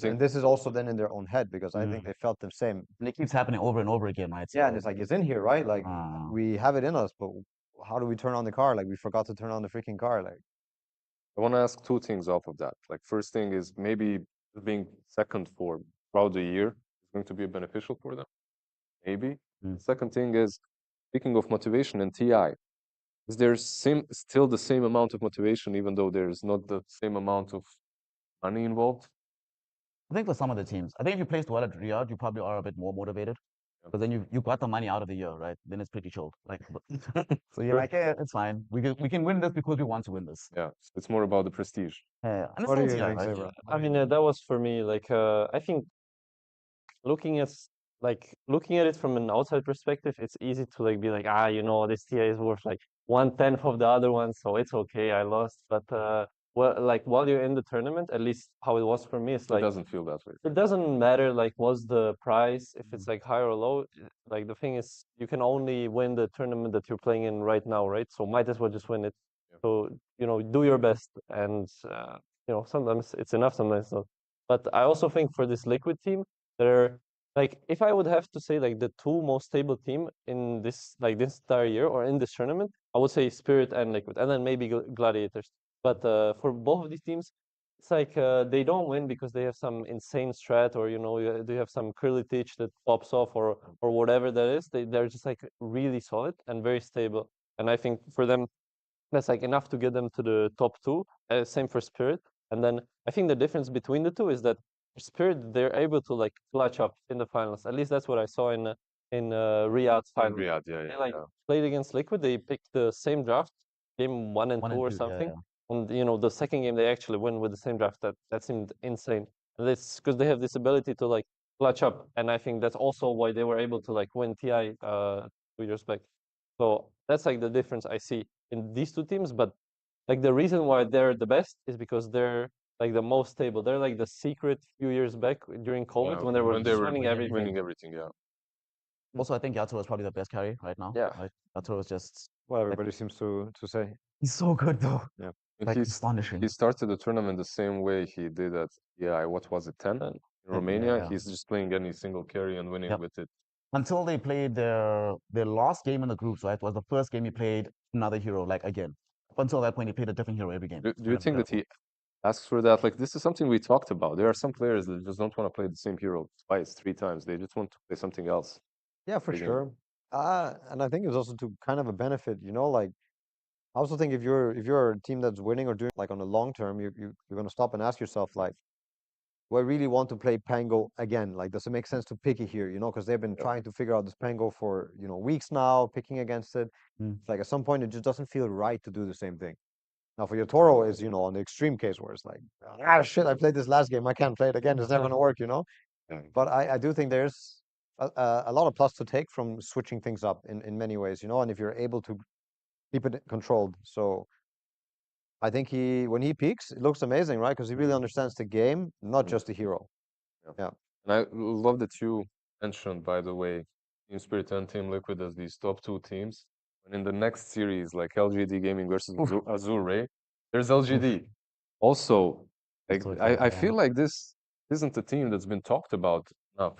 and this is also then in their own head, because I think they felt the same. And it keeps happening over and over again, right? Yeah, and it's like it's in here, right? Like we have it in us, but how do we turn on the car? Like we forgot to turn on the freaking car. Like I want to ask two things off of that. Like, first thing is maybe being second for throughout the year is going to be beneficial for them. Maybe. Second thing is, speaking of motivation and TI, is there still the same amount of motivation, even though there's not the same amount of money involved? I think for some of the teams, I think if you placed well at Riyadh, you probably are a bit more motivated. Because then you got the money out of the year, right? Then it's pretty chilled. Like, so you're like, yeah, it's fine. We can win this because we want to win this. Yeah, it's more about the prestige. And it's what do still you TI, think, right? Sabra? I mean, that was for me like I think looking at it from an outside perspective, it's easy to like be like, you know, this TI is worth like 1/10 of the other one, so it's okay, I lost. But well, like while you're in the tournament, at least how it was for me, it's It like doesn't feel that way. it doesn't matter like what's the price, if it's like high or low. Like the thing is, you can only win the tournament that you're playing in right now, right? So might as well just win it. So you know, do your best, and you know, sometimes it's enough, sometimes not. But I also think for this Liquid team, they're like, if I would have to say like the two most stable team in this this entire year or in this tournament, I would say Spirit and Liquid, and then maybe Gladiators. But for both of these teams, it's like they don't win because they have some insane strat, or you know, they have some curly teach that pops off, or whatever that is. They're just like really solid and very stable. And I think for them, that's like enough to get them to the top two. Same for Spirit. And then I think the difference between the two is that for Spirit, they're able to like clutch up in the finals. At least that's what I saw in Riyadh's final. Riyadh, yeah, They yeah. like played against Liquid. They picked the same draft, game 1 and 2 or two, something. yeah. And you know, the second game they actually win with the same draft. That seemed insane. And it's because they have this ability to like clutch up, and I think that's also why they were able to like win TI 2 years back. So that's like the difference I see in these two teams. But like the reason why they're the best is because they're like the most stable. They're like the secret few years back during COVID when they were just winning everything. Winning everything, yeah. Also, I think Yatoro is probably the best carry right now. Yeah. Right? Yatoro is just What everybody seems to say. he's so good though. Yeah. And Like astonishing. he started the tournament the same way he did at what was it, 10 in Romania? Yeah. He's just playing any single carry and winning with it. Until they played their last game in the groups, right? Was the first game he played another hero, like again. Up until that point, he played a different hero every game. Do you think that he asks for that? Like, this is something we talked about. There are some players that just don't want to play the same hero twice, 3 times. They just want to play something else. Yeah, for sure. And I think it's also to kind of a benefit, you know, like I also think if you're a team that's winning or doing like on the long term, you're gonna stop and ask yourself like, do I really want to play Pango again? Like, does it make sense to pick it here? You know, because they've been trying to figure out this Pango for, you know, weeks now, picking against it. It's like at some point it just doesn't feel right to do the same thing. Now for your Toro is, you know, on the extreme case where it's like, shit, I played this last game, I can't play it again. It's never gonna work, you know. But I do think there's a lot of plus to take from switching things up in many ways, you know, and if you're able to keep it controlled. So I think when he peaks, it looks amazing, right? Because he really understands the game, not just the hero. Yeah. And I love that you mentioned, by the way, Team Spirit and Team Liquid as these top 2 teams. And in the next series, like LGD Gaming versus Azure, there's LGD. Also, like I feel like this isn't a team that's been talked about enough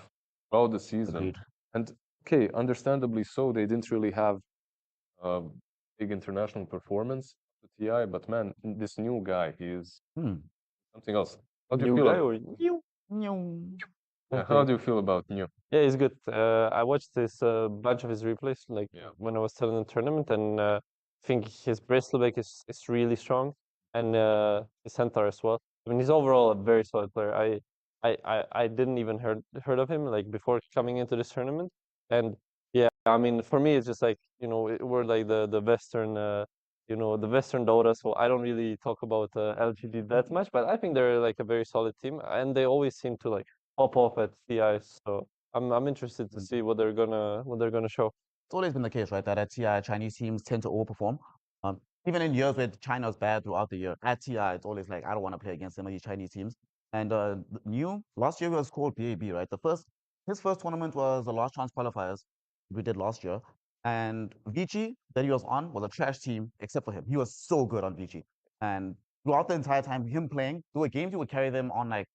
throughout the season. Agreed. And okay, understandably so, they didn't really have a big international performance to TI, but man, this new guy, he is something else. How do you feel? How do you feel about New? Yeah, he's good. I watched this bunch of his replays, like when I was still in the tournament, and I think his Bristleback is really strong, and his Centaur as well. I mean, he's overall a very solid player. I didn't even heard of him like before coming into this tournament, and yeah, I mean, for me, it's just like, we're like the Western, the Western Dota, so I don't really talk about LGD that much, but I think they're like a very solid team, and they always seem to like pop off at TI. So I'm interested to see what they're gonna show. It's always been the case, right? That at TI, Chinese teams tend to overperform. Even in years where China was bad throughout the year, at TI, it's always like I don't want to play against some of these Chinese teams. And last year was called BAB, right? His first tournament was the last chance qualifiers we did last year. And Vici that he was on was a trash team except for him. He was so good on Vici. And throughout the entire time, him playing, there were games he would carry them on like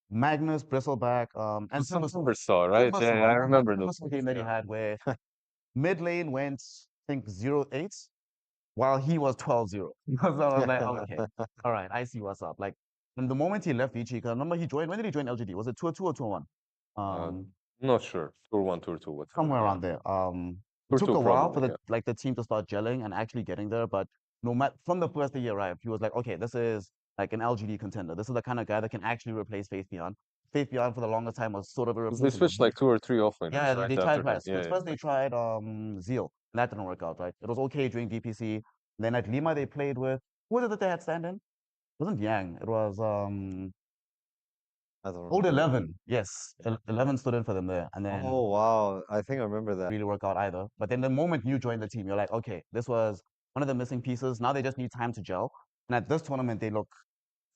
Magnus, Bristleback, and Silversaw, right? Yeah, I remember those. game that he had where mid lane went, I think, 0-8, while he was 12-0. So I was like, okay, all right, I see what's up. Like, from the moment he left Vici, because I remember when did he join LGD? Was it Tour 2 or Tour 1? Not sure. Tour 1, Tour 2, what? Somewhere around there. It took a while for the team to start gelling and actually getting there, but no matter from the first day he arrived, he was like, okay, this is like an LGD contender. This is the kind of guy that can actually replace Faith Beyond. Faith Beyond for the longest time was sort of a They switched like 2 or 3 offlaners. yeah, right, they tried that. twice. First they tried Zeal. That didn't work out, right? It was okay during DPC. Then at Lima they played with who was it that they had stand in? It wasn't Yang. It was I don't Old remember. 11. Yes. 11 stood in for them there. And then Oh wow, I think I remember that. really work out either. But then the moment you joined the team, you're like, okay, this was one of the missing pieces. Now they just need time to gel. And at this tournament, they look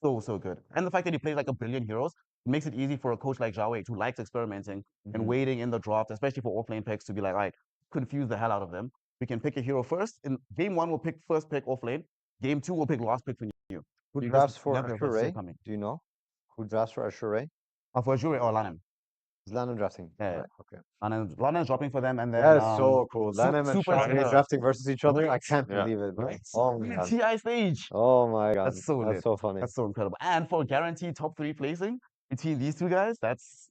so good. And the fact that he plays like a billion heroes makes it easy for a coach like Zhao Wei who likes experimenting and waiting in the draft, especially for offlane picks, to be like, all right, confuse the hell out of them. We can pick a hero first. In game 1, we'll pick first pick offlane. Game 2, we'll pick last pick for you. Who You drafts just for never ever see it Ashure? coming. Do you know? Who drafts for Ashure? For Azure or Lanem. Is Lanham drafting? Yeah, Right, okay. Lanen's dropping for them, and then That's so cool. Lanham and super Shiny drafting versus each other. I can't Yeah. believe it. right? Oh my god. TI stage. Oh my god. That's so lit. That's so funny. That's so incredible. And for guaranteed top 3 placing between these two guys, that's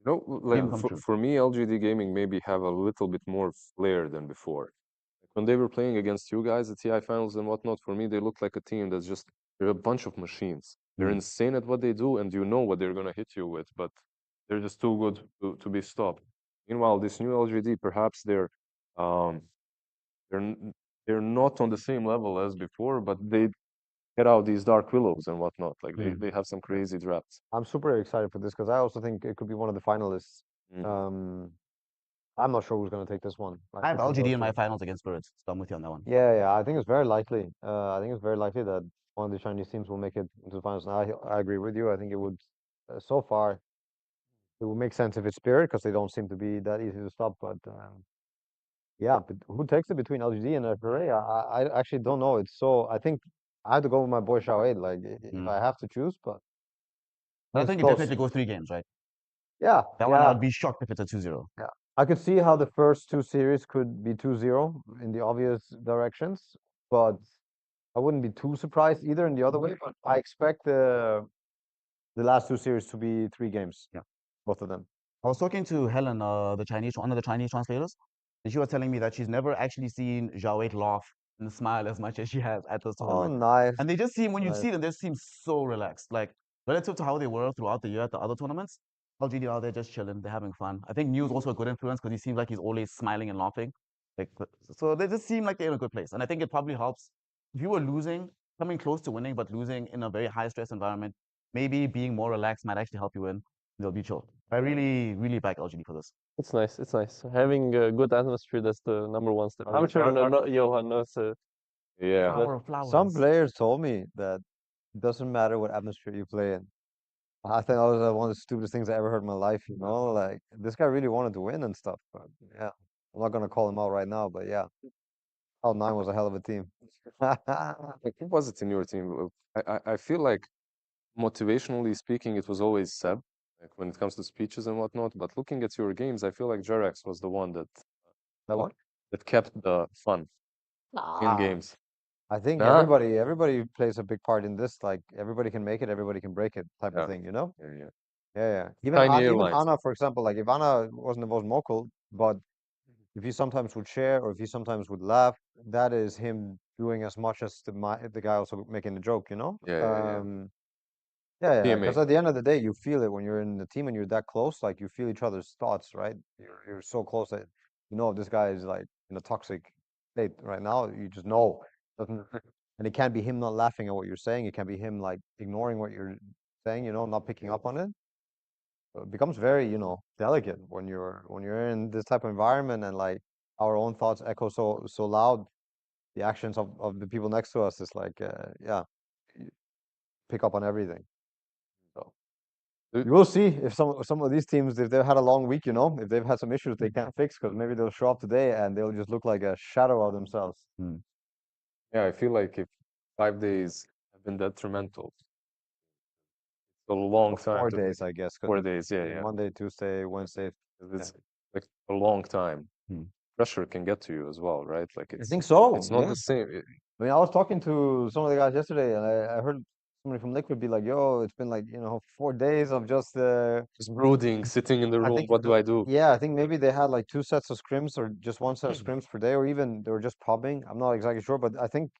Like for me, LGD Gaming maybe have a little bit more flair than before. Like when they were playing against you guys at TI finals and whatnot, for me they look like a team that's just they're a bunch of machines. They're insane at what they do, and you know what they're gonna hit you with, but they're just too good to be stopped. Meanwhile, this new LGD, perhaps um they're not on the same level as before, but they get out these Dark Willows and whatnot. Like they have some crazy drafts. I'm super excited for this because I also think it could be one of the finalists. I'm not sure who's going to take this one. I have LGD in my finals against Spirits, so I'm with you on that one. Yeah. I think it's very likely. I think it's very likely that one of the Chinese teams will make it into the finals. And I agree with you. I think it would, so far, it would make sense if it's Spirit because they don't seem to be that easy to stop. But yeah, but who takes it between LGD and FRA? I actually don't know. It's so, I think I have to go with my boy Xiao Aid, like if I have to choose, but I think it definitely goes 3 games, right? Yeah. That one I'd be shocked if it's a 2-0. Yeah. I could see how the first 2 series could be 2-0 in the obvious directions, but I wouldn't be too surprised either in the other way. But I expect the last 2 series to be 3 games. Yeah. Both of them. I was talking to Helen, one of the Chinese translators, and she was telling me that she's never actually seen Zhao Wei laugh and smile as much as she has at this tournament. Oh, nice. And they just seem, when you see them, they seem so relaxed. Like, relative to how they were throughout the year at the other tournaments, LGD out there just chilling, they're having fun. I think New's also a good influence because he seems like he's always smiling and laughing. Like, so they just seem like they're in a good place. And I think it probably helps if you were losing, coming close to winning, but losing in a very high stress environment, maybe being more relaxed might actually help you win. They'll be chill. I really back LGD for this. It's nice. It's nice. Having a good atmosphere, that's the number one step. I'm sure Johan knows. Yeah. Flower of flowers. Some players told me that it doesn't matter what atmosphere you play in. I think that was one of the stupidest things I ever heard in my life, you know? Like, this guy really wanted to win and stuff, but yeah. I'm not gonna call him out right now, but yeah. Cloud9 was a hell of a team. Like, who was it in your team? I feel like motivationally speaking, it was always Seb, like when it comes to speeches and whatnot. But looking at your games, I feel like Jerax was the one that kept the fun in games. I think everybody plays a big part in this. Like everybody can make it, everybody can break it, type of thing. You know? Yeah. Even Anna, for example, like if Anna wasn't the most vocal, but if he sometimes would share or if he sometimes would laugh, that is him doing as much as the guy also making the joke. You know? Yeah. Because at the end of the day, you feel it when you're in the team and you're that close. Like you feel each other's thoughts, right? You're so close that you know, if this guy is like in a toxic state right now, you just know. Doesn't, and it can't be him not laughing at what you're saying. It can be him like ignoring what you're saying, you know, not picking up on it. So it becomes very, you know, delicate when you're in this type of environment and like our own thoughts echo so loud. The actions of the people next to us is like, yeah, you pick up on everything. So It- you will see if some of these teams, if they've had a long week, you know, if they've had some issues they can't fix, because maybe they'll show up today and they'll just look like a shadow of themselves. Yeah, I feel like if 5 days have been detrimental, it's a long time. 4 days, I guess. 'Cause 4 days, yeah. Monday, Tuesday, Wednesday. It's like a long time. Hmm. Pressure can get to you as well, right? Like I it's think so. it's not Yeah. the same. I mean, I was talking to some of the guys yesterday, and I heard somebody from Liquid be like, "Yo, it's been like, you know, 4 days of just Just brooding, sitting in the I room. think What do I do? yeah, I think maybe they had like 2 sets of scrims or just 1 set of scrims per day, or even they were just pubbing. I'm not exactly sure, but I think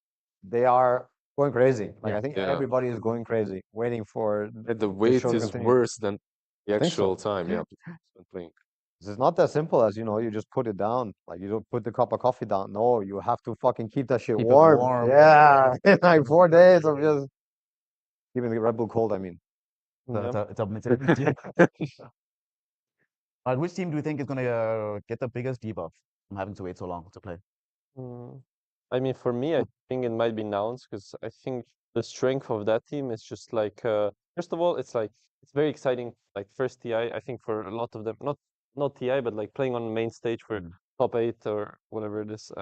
they are going crazy. Like I think Yeah. everybody is going crazy, waiting for And the the wait show to is continue. worse than the I think so. actual time. Yeah, spent playing. It's not that simple as, you know, you just put it down. Like you don't put the cup of coffee down. No, you have to fucking keep that shit Keep it warm. warm. Yeah, like 4 days of just keeping the Red Bull cold. I mean, It's a which team do you think is gonna get the biggest debuff from having to wait so long to play? I mean, for me, I think it might be Nouns because I think the strength of that team is just like, first of all, it's like it's very exciting. Like first TI, I think for a lot of them, not TI, but like playing on the main stage for top 8 or whatever it is.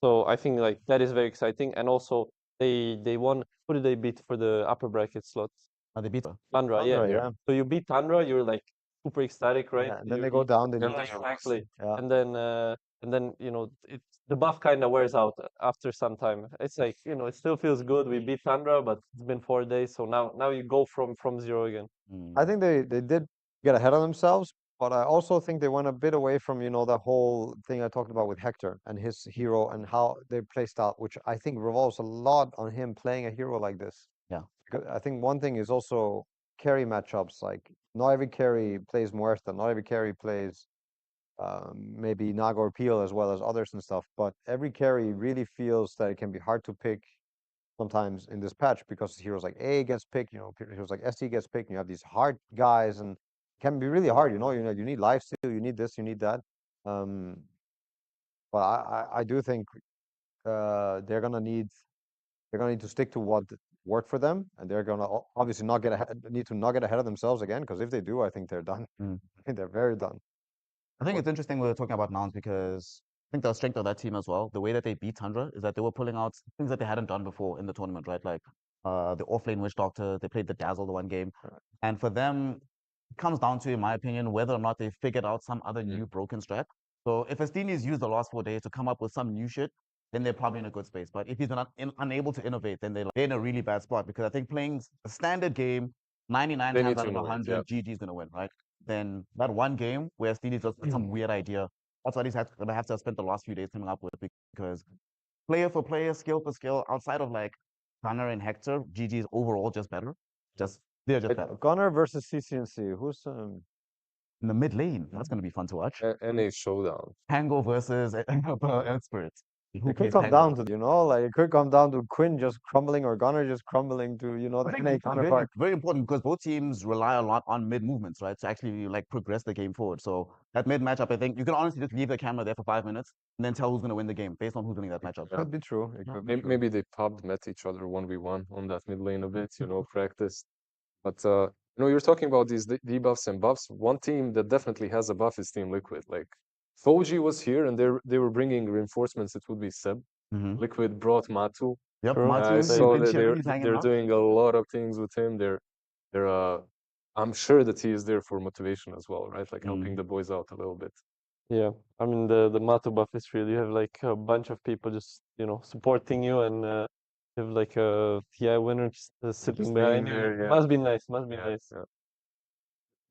So I think like that is very exciting, and also they won. Who did they beat for the upper bracket slot? They beat Tundra, yeah. Tundra, yeah. So you beat Tundra, you're like super ecstatic, right? Yeah, and then they go down. They Yeah, lose. exactly. Yeah. And then you know the buff kind of wears out after some time. It's like, you know, it still feels good. We beat Tundra, but it's been 4 days, so now you go from zero again. I think they did get ahead of themselves, but I also think they went a bit away from, you know, that whole thing I talked about with Hector and his hero and how they play style, which I think revolves a lot on him playing a hero like this. Yeah. Because I think one thing is also carry matchups. Like not every carry plays Muerta, not every carry plays maybe Naga or Peel as well as others and stuff. But every carry really feels that it can be hard to pick sometimes in this patch because heroes like A gets picked, you know, heroes like SC gets picked, and you have these hard guys, and it can be really hard, you know, you need lifesteal, you need this, you need that. Um, but I do think they're gonna need to stick to what worked for them, and they're gonna obviously not get ahead, need to not get ahead of themselves again, because if they do, I think they're done. I think they're very done. I think it's interesting we're talking about Nouns because I think the strength of that team as well, the way that they beat Tundra is that they were pulling out things that they hadn't done before in the tournament, right? Like the offlane Witch Doctor, they played the Dazzle the one game. And for them, it comes down to, in my opinion, whether or not they figured out some other new broken strat. So if Astini's used the last 4 days to come up with some new shit, then they're probably in a good space. But if he's unable to innovate, then they're in a really bad spot because I think playing a standard game, 99 They times need out to of innovate, 100, GG's going to win, right? Then that one game where Stevie's just some weird idea. That's what he's gonna have to spend the last few days coming up with because player for player, skill for skill, outside of like Gunnar and Hector, GG is overall just better. They're just better. Gunner versus CCNC, who's In the mid lane, that's gonna be fun to watch. NA showdown. Tango versus Experts. Who it could plays come Tango? down to, you know, like it could come down to Quinn just crumbling or Gunner just crumbling to, you know, the NA counterpart. Very important because both teams rely a lot on mid movements, right? To actually like progress the game forward. So that mid matchup, I think you can honestly just leave the camera there for 5 minutes and then tell who's gonna win the game based on who's winning that matchup. Yeah. Could be true. It could be true. Maybe they pubbed, met each other 1v1 on that mid lane a bit, you know, practiced. But you know, you're talking about these debuffs and buffs. One team that definitely has a buff is Team Liquid. Like, if OG was here and they were bringing reinforcements, it would be Seb. Liquid brought Matu. Yep, True. Matu, I saw that he's hanging they're out. doing a lot of things with him. I'm sure that he is there for motivation as well, right? Like helping the boys out a little bit. Yeah, I mean the Matu buff is real. You have like a bunch of people just, you know, supporting you, and you have like a TI winner just sitting Just behind being you. there, yeah. Must be nice. Must be nice. Yeah.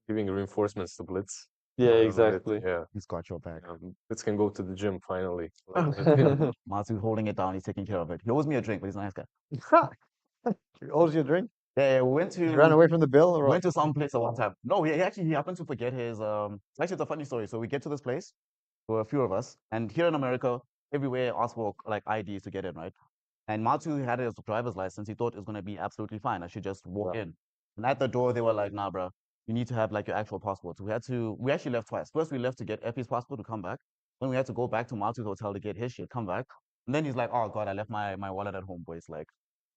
Giving reinforcements to Blitz. Yeah, I don't know, exactly. yeah. He's got your back. Blitz can go to the gym finally. Matu's holding it down. He's taking care of it. He owes me a drink, but he's a nice guy. He owes you a drink? Yeah, we went He ran to away from the bill or went to some place at one time. No, he happened to forget his actually it's a funny story. So we get to this place. for a few of us. And here in America, everywhere ask for like IDs to get in, right? And Matu had his driver's license. He thought it was going to be absolutely fine. I should just walk in. And at the door, they were like, nah, bro, you need to have like your actual passport. So we actually left twice. First, we left to get Effie's passport to come back. Then we had to go back to Matu's hotel to get his shit, come back. And then he's like, oh, God, I left my wallet at home, boys. Like,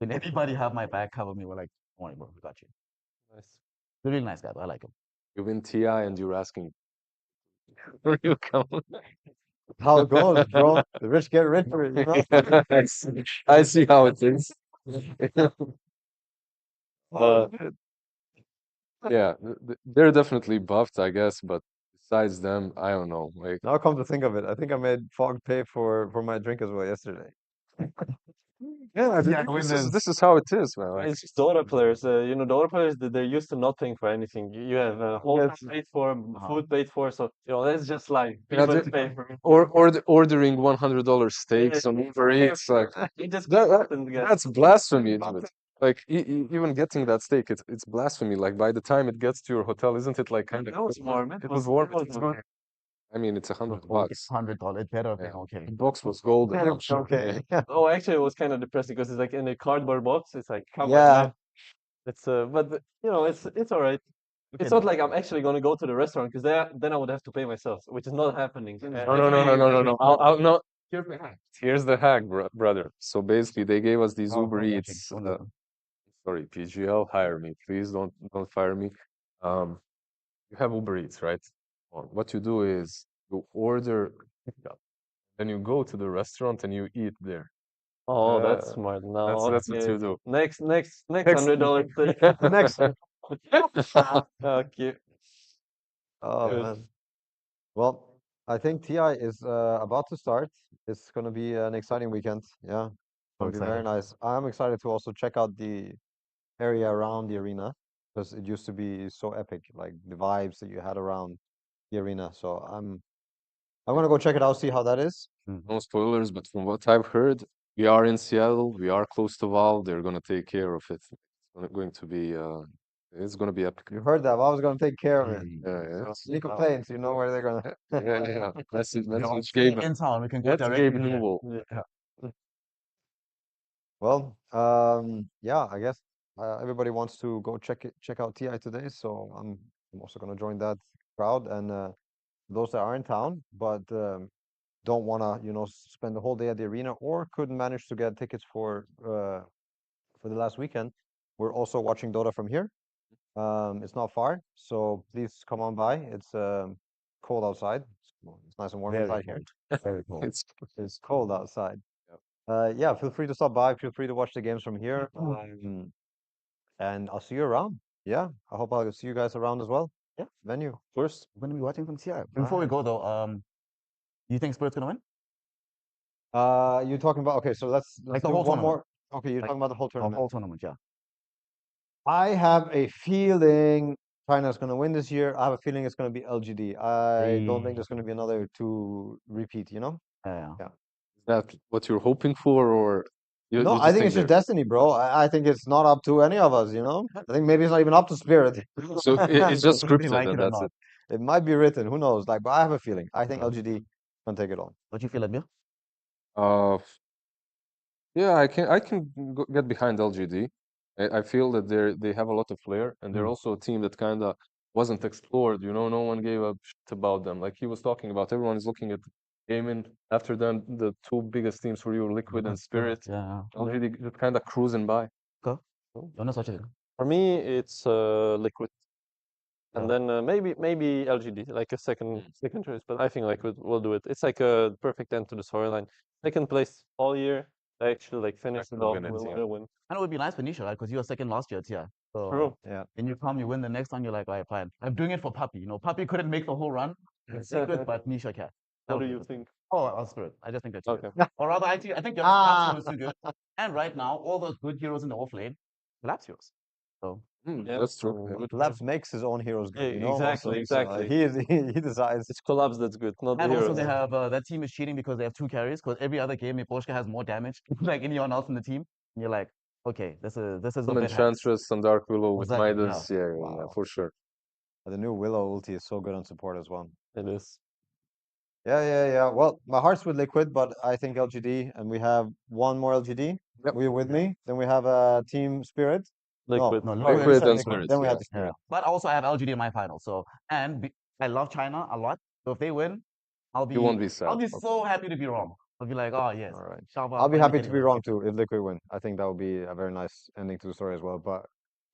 did anybody have my bag cover me? We're like, don't worry, bro, we got you. Nice. He's a really nice guy, though. I like him. You win TI and you're asking where you come. How it goes, bro. The rich get richer, you know? I see how it is. Uh, yeah, they're definitely buffed, I guess, but besides them, I don't know. Like, Now come to think of it, I think I made Fog pay for my drink as well yesterday. yeah, this is how it is, man. Like, It's Dota players. You know, Dota players, they're used to not paying for anything. You have a whole Yes. paid for, food paid for. So, you know, that's just like Yeah, people they- pay for it. or ordering $100 steaks on Uber Eats, like You just that, that's blasphemy, isn't it? Like even getting that steak, it's blasphemy. Like by the time it gets to your hotel, isn't it like kind of? That was warm. It was warm. It was good. I mean, it's $100. It's $100. Better than Yeah. okay. The box was golden. Okay. Oh, actually, it was kind of depressing because it's like in a cardboard box. It's like, come on, Yeah. man. It's but you know, it's all right. It's not like I'm actually gonna go to the restaurant because then I would have to pay myself, which is not happening. No. I'll no. Here's the hack, brother. So basically, they gave us these Oh, Uber I'm watching. Eats. Don't listen. Sorry, PGL, hire me, please. Don't fire me. You have Uber Eats, right? Well, what you do is you order pickup, then you go to the restaurant and you eat there. Oh, that's Uh, smart. No, that's what okay. you do. Next Next. $100 thing. Next. Okay. Oh Good. man. Well, I think TI is about to start. It's gonna be an exciting weekend. Yeah. So It'll be very excited. nice. I'm excited to also check out the area around the arena because it used to be so epic, like the vibes that you had around the arena. So I'm gonna go check it out, see how that is. No spoilers, but from what I've heard, we are in Seattle. We are close to Valve. They're gonna take care of it. Going to be it's gonna be epic. You heard that. I was gonna take care of it. Yeah. So any complaints, you know where they're gonna. Yeah. Message Stay Gabe. in town. We can go That's directly Gabe there. Newell. Well, yeah, I guess everybody wants to go check out TI today, so I'm also gonna join that crowd. And those that are in town but don't wanna, spend the whole day at the arena or couldn't manage to get tickets for the last weekend, we're also watching Dota from here. It's not far, so please come on by. It's cold outside. It's nice and warm Very inside here. cold. Very cold. It's cold outside. Yeah, feel free to stop by. Feel free to watch the games from here. And I'll see you around. Yeah, I hope I'll see you guys around as well. Yeah. Venue. First, We're gonna be watching from TI. Before we go though, you think Spirit's gonna win? You're talking about, okay, so let's Like the do whole one tournament. more. Okay, you're Like talking about the whole The tournament. whole tournament, yeah. I have a feeling China's going to win this year. I have a feeling it's going to be LGD. I don't think there's going to be another two repeat, Yeah. Yeah. is that what you're hoping for, or you No, just I think it's just they're- destiny, bro. I think it's not up to any of us, I think maybe it's not even up to Spirit. So it's just Whether they scripted like and it or that's not. it. It might be written, who knows? Like, but I have a feeling. I think LGD can take it on. What you feel, Amir? Uh, yeah, I can get behind LGD. I feel that they have a lot of flair, and they're also a team that kind of wasn't explored. No one gave a shit about them. Like he was talking about, everyone is looking at gaming. After them, the two biggest teams for you, Liquid and Spirit. Yeah. LGD just kind of cruising by. Go. Jonas, what you think? For me, it's Liquid, and then maybe LGD, like a second choice. But I think Liquid will do it. It's like a perfect end to the storyline. Second place all year. They actually like finish it off. Will win. And it would be nice for Nisha, right? Because you were second last year at TI. So True. Yeah. then you come, you win the next one, you're like, all right, fine. I'm doing it for Puppy. Puppy couldn't make the whole run. It's secret, but Nisha can. What do you think? Oh, I'll Spirit. I just think that's Okay. good. Or rather, I think your Lapsio is too good. And right now, all those good heroes in the off lane, Lapsios. So Yeah. That's true. Labs makes his own heroes good, Exactly, also. So, exactly. he decides. It's collabs that's good, not the and also heroes. they have that team is cheating because they have two carries. Because every other game, Miposhka has more damage like anyone else in the team. And you're like, okay, this is the Some bit Enchantress and Dark Willow with Exactly, Midas. Yeah, Wow. for sure. The new Willow ulti is so good on support as well. It is. Yeah. Well, my heart's with Liquid, but I think LGD, and we have one more LGD. Yep. Were you with me? Then we have Team Spirit. Liquid. No, you Liquid said and Liquid. Spirit, Then we have yeah. the Spirit. But also I have LGD in my final. So I love China a lot. So if they win, You won't be I'll sad. be so happy to be wrong. I'll be like, oh yes, All right. Shaba I'll be finally happy to getting be it. wrong too if Liquid win. I think that would be a very nice ending to the story as well. But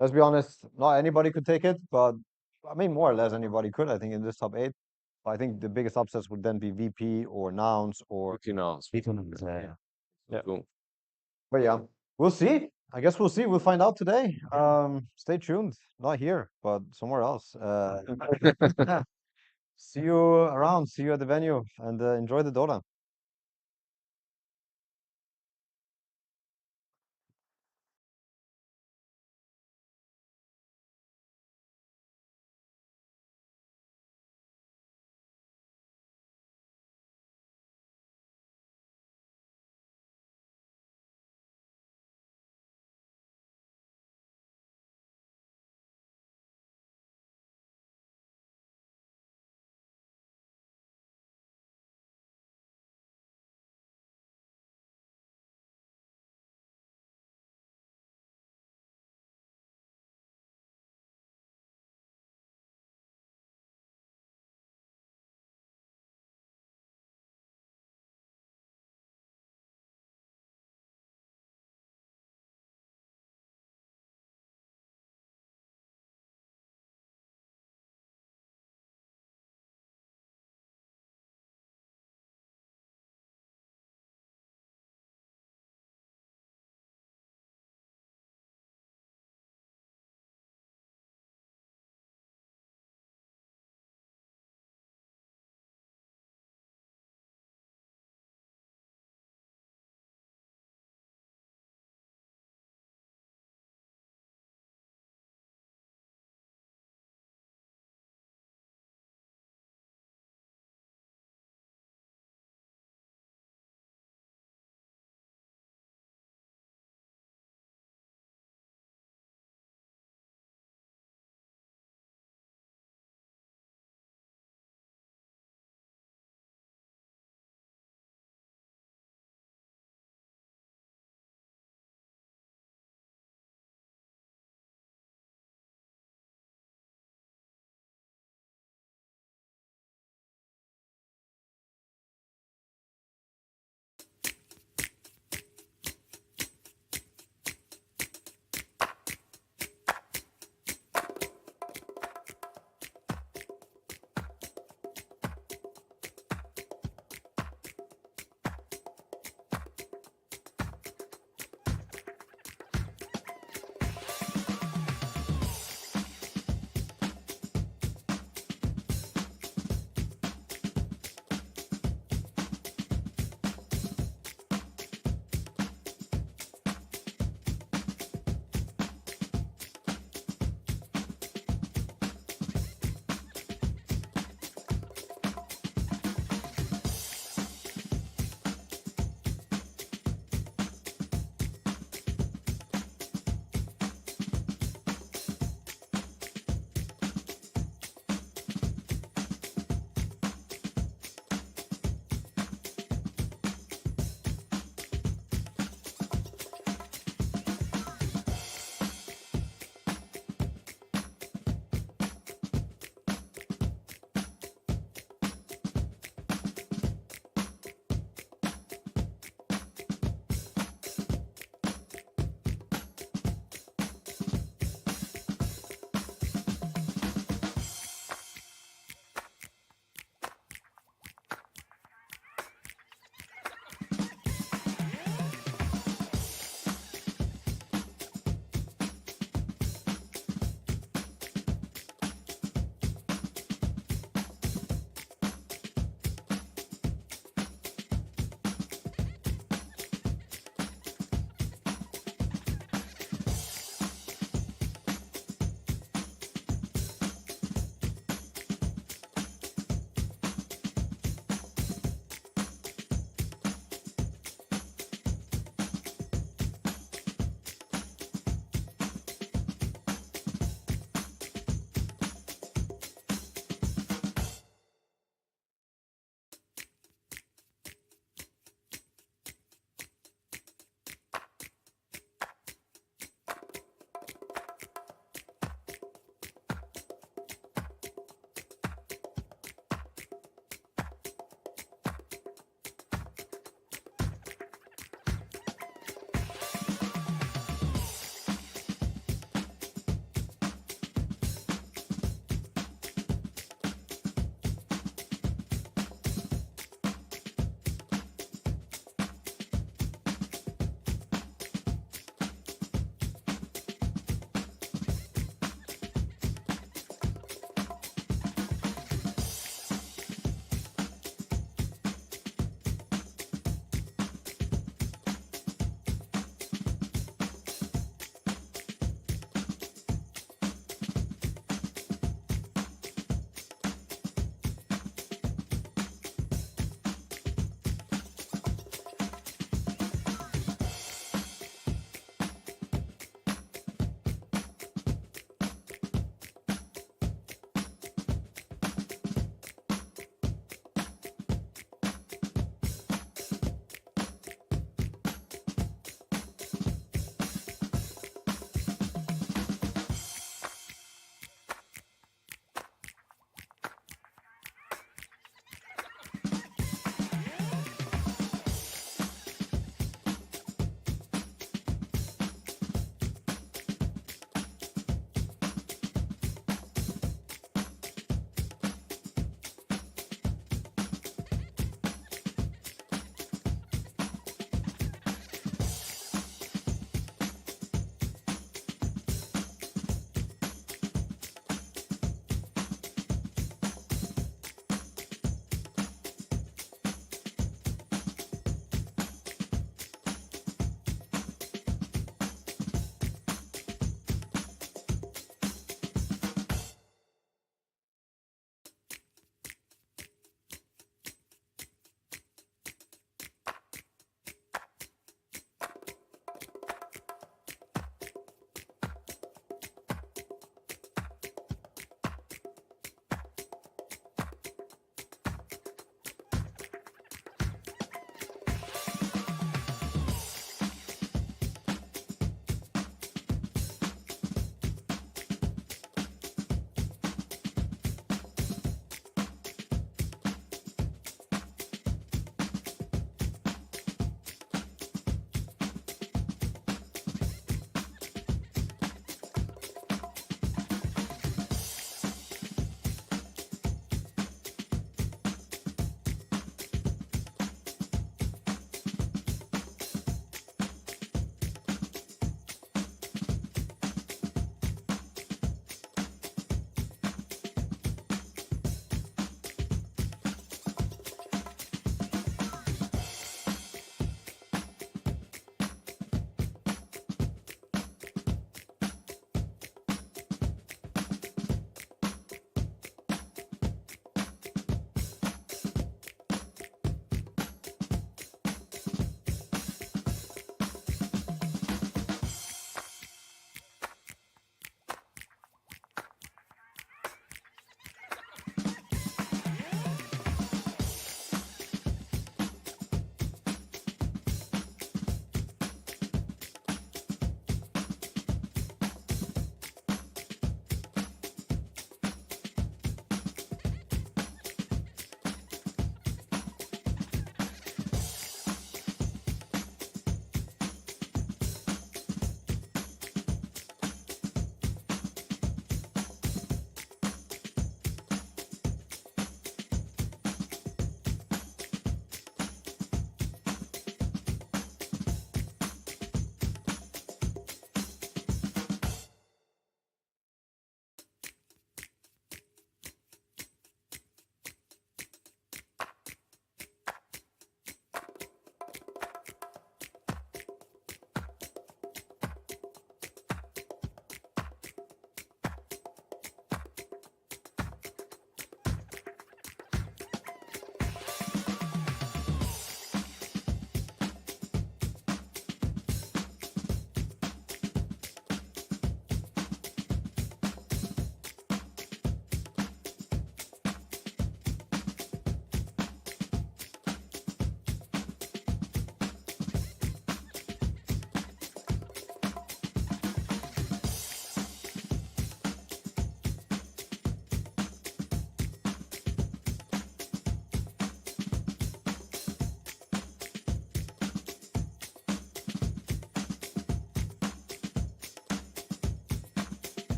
let's be honest, not anybody could take it, but I mean more or less anybody could, I think, in this top 8. But I think the biggest upsets would then be VP or Nouns or 15 hours. Yeah. Yeah. Cool. but yeah, we'll see. I guess we'll see. We'll find out today. Stay tuned. Not here, but somewhere else. See you around. See you at the venue, and enjoy the Dota.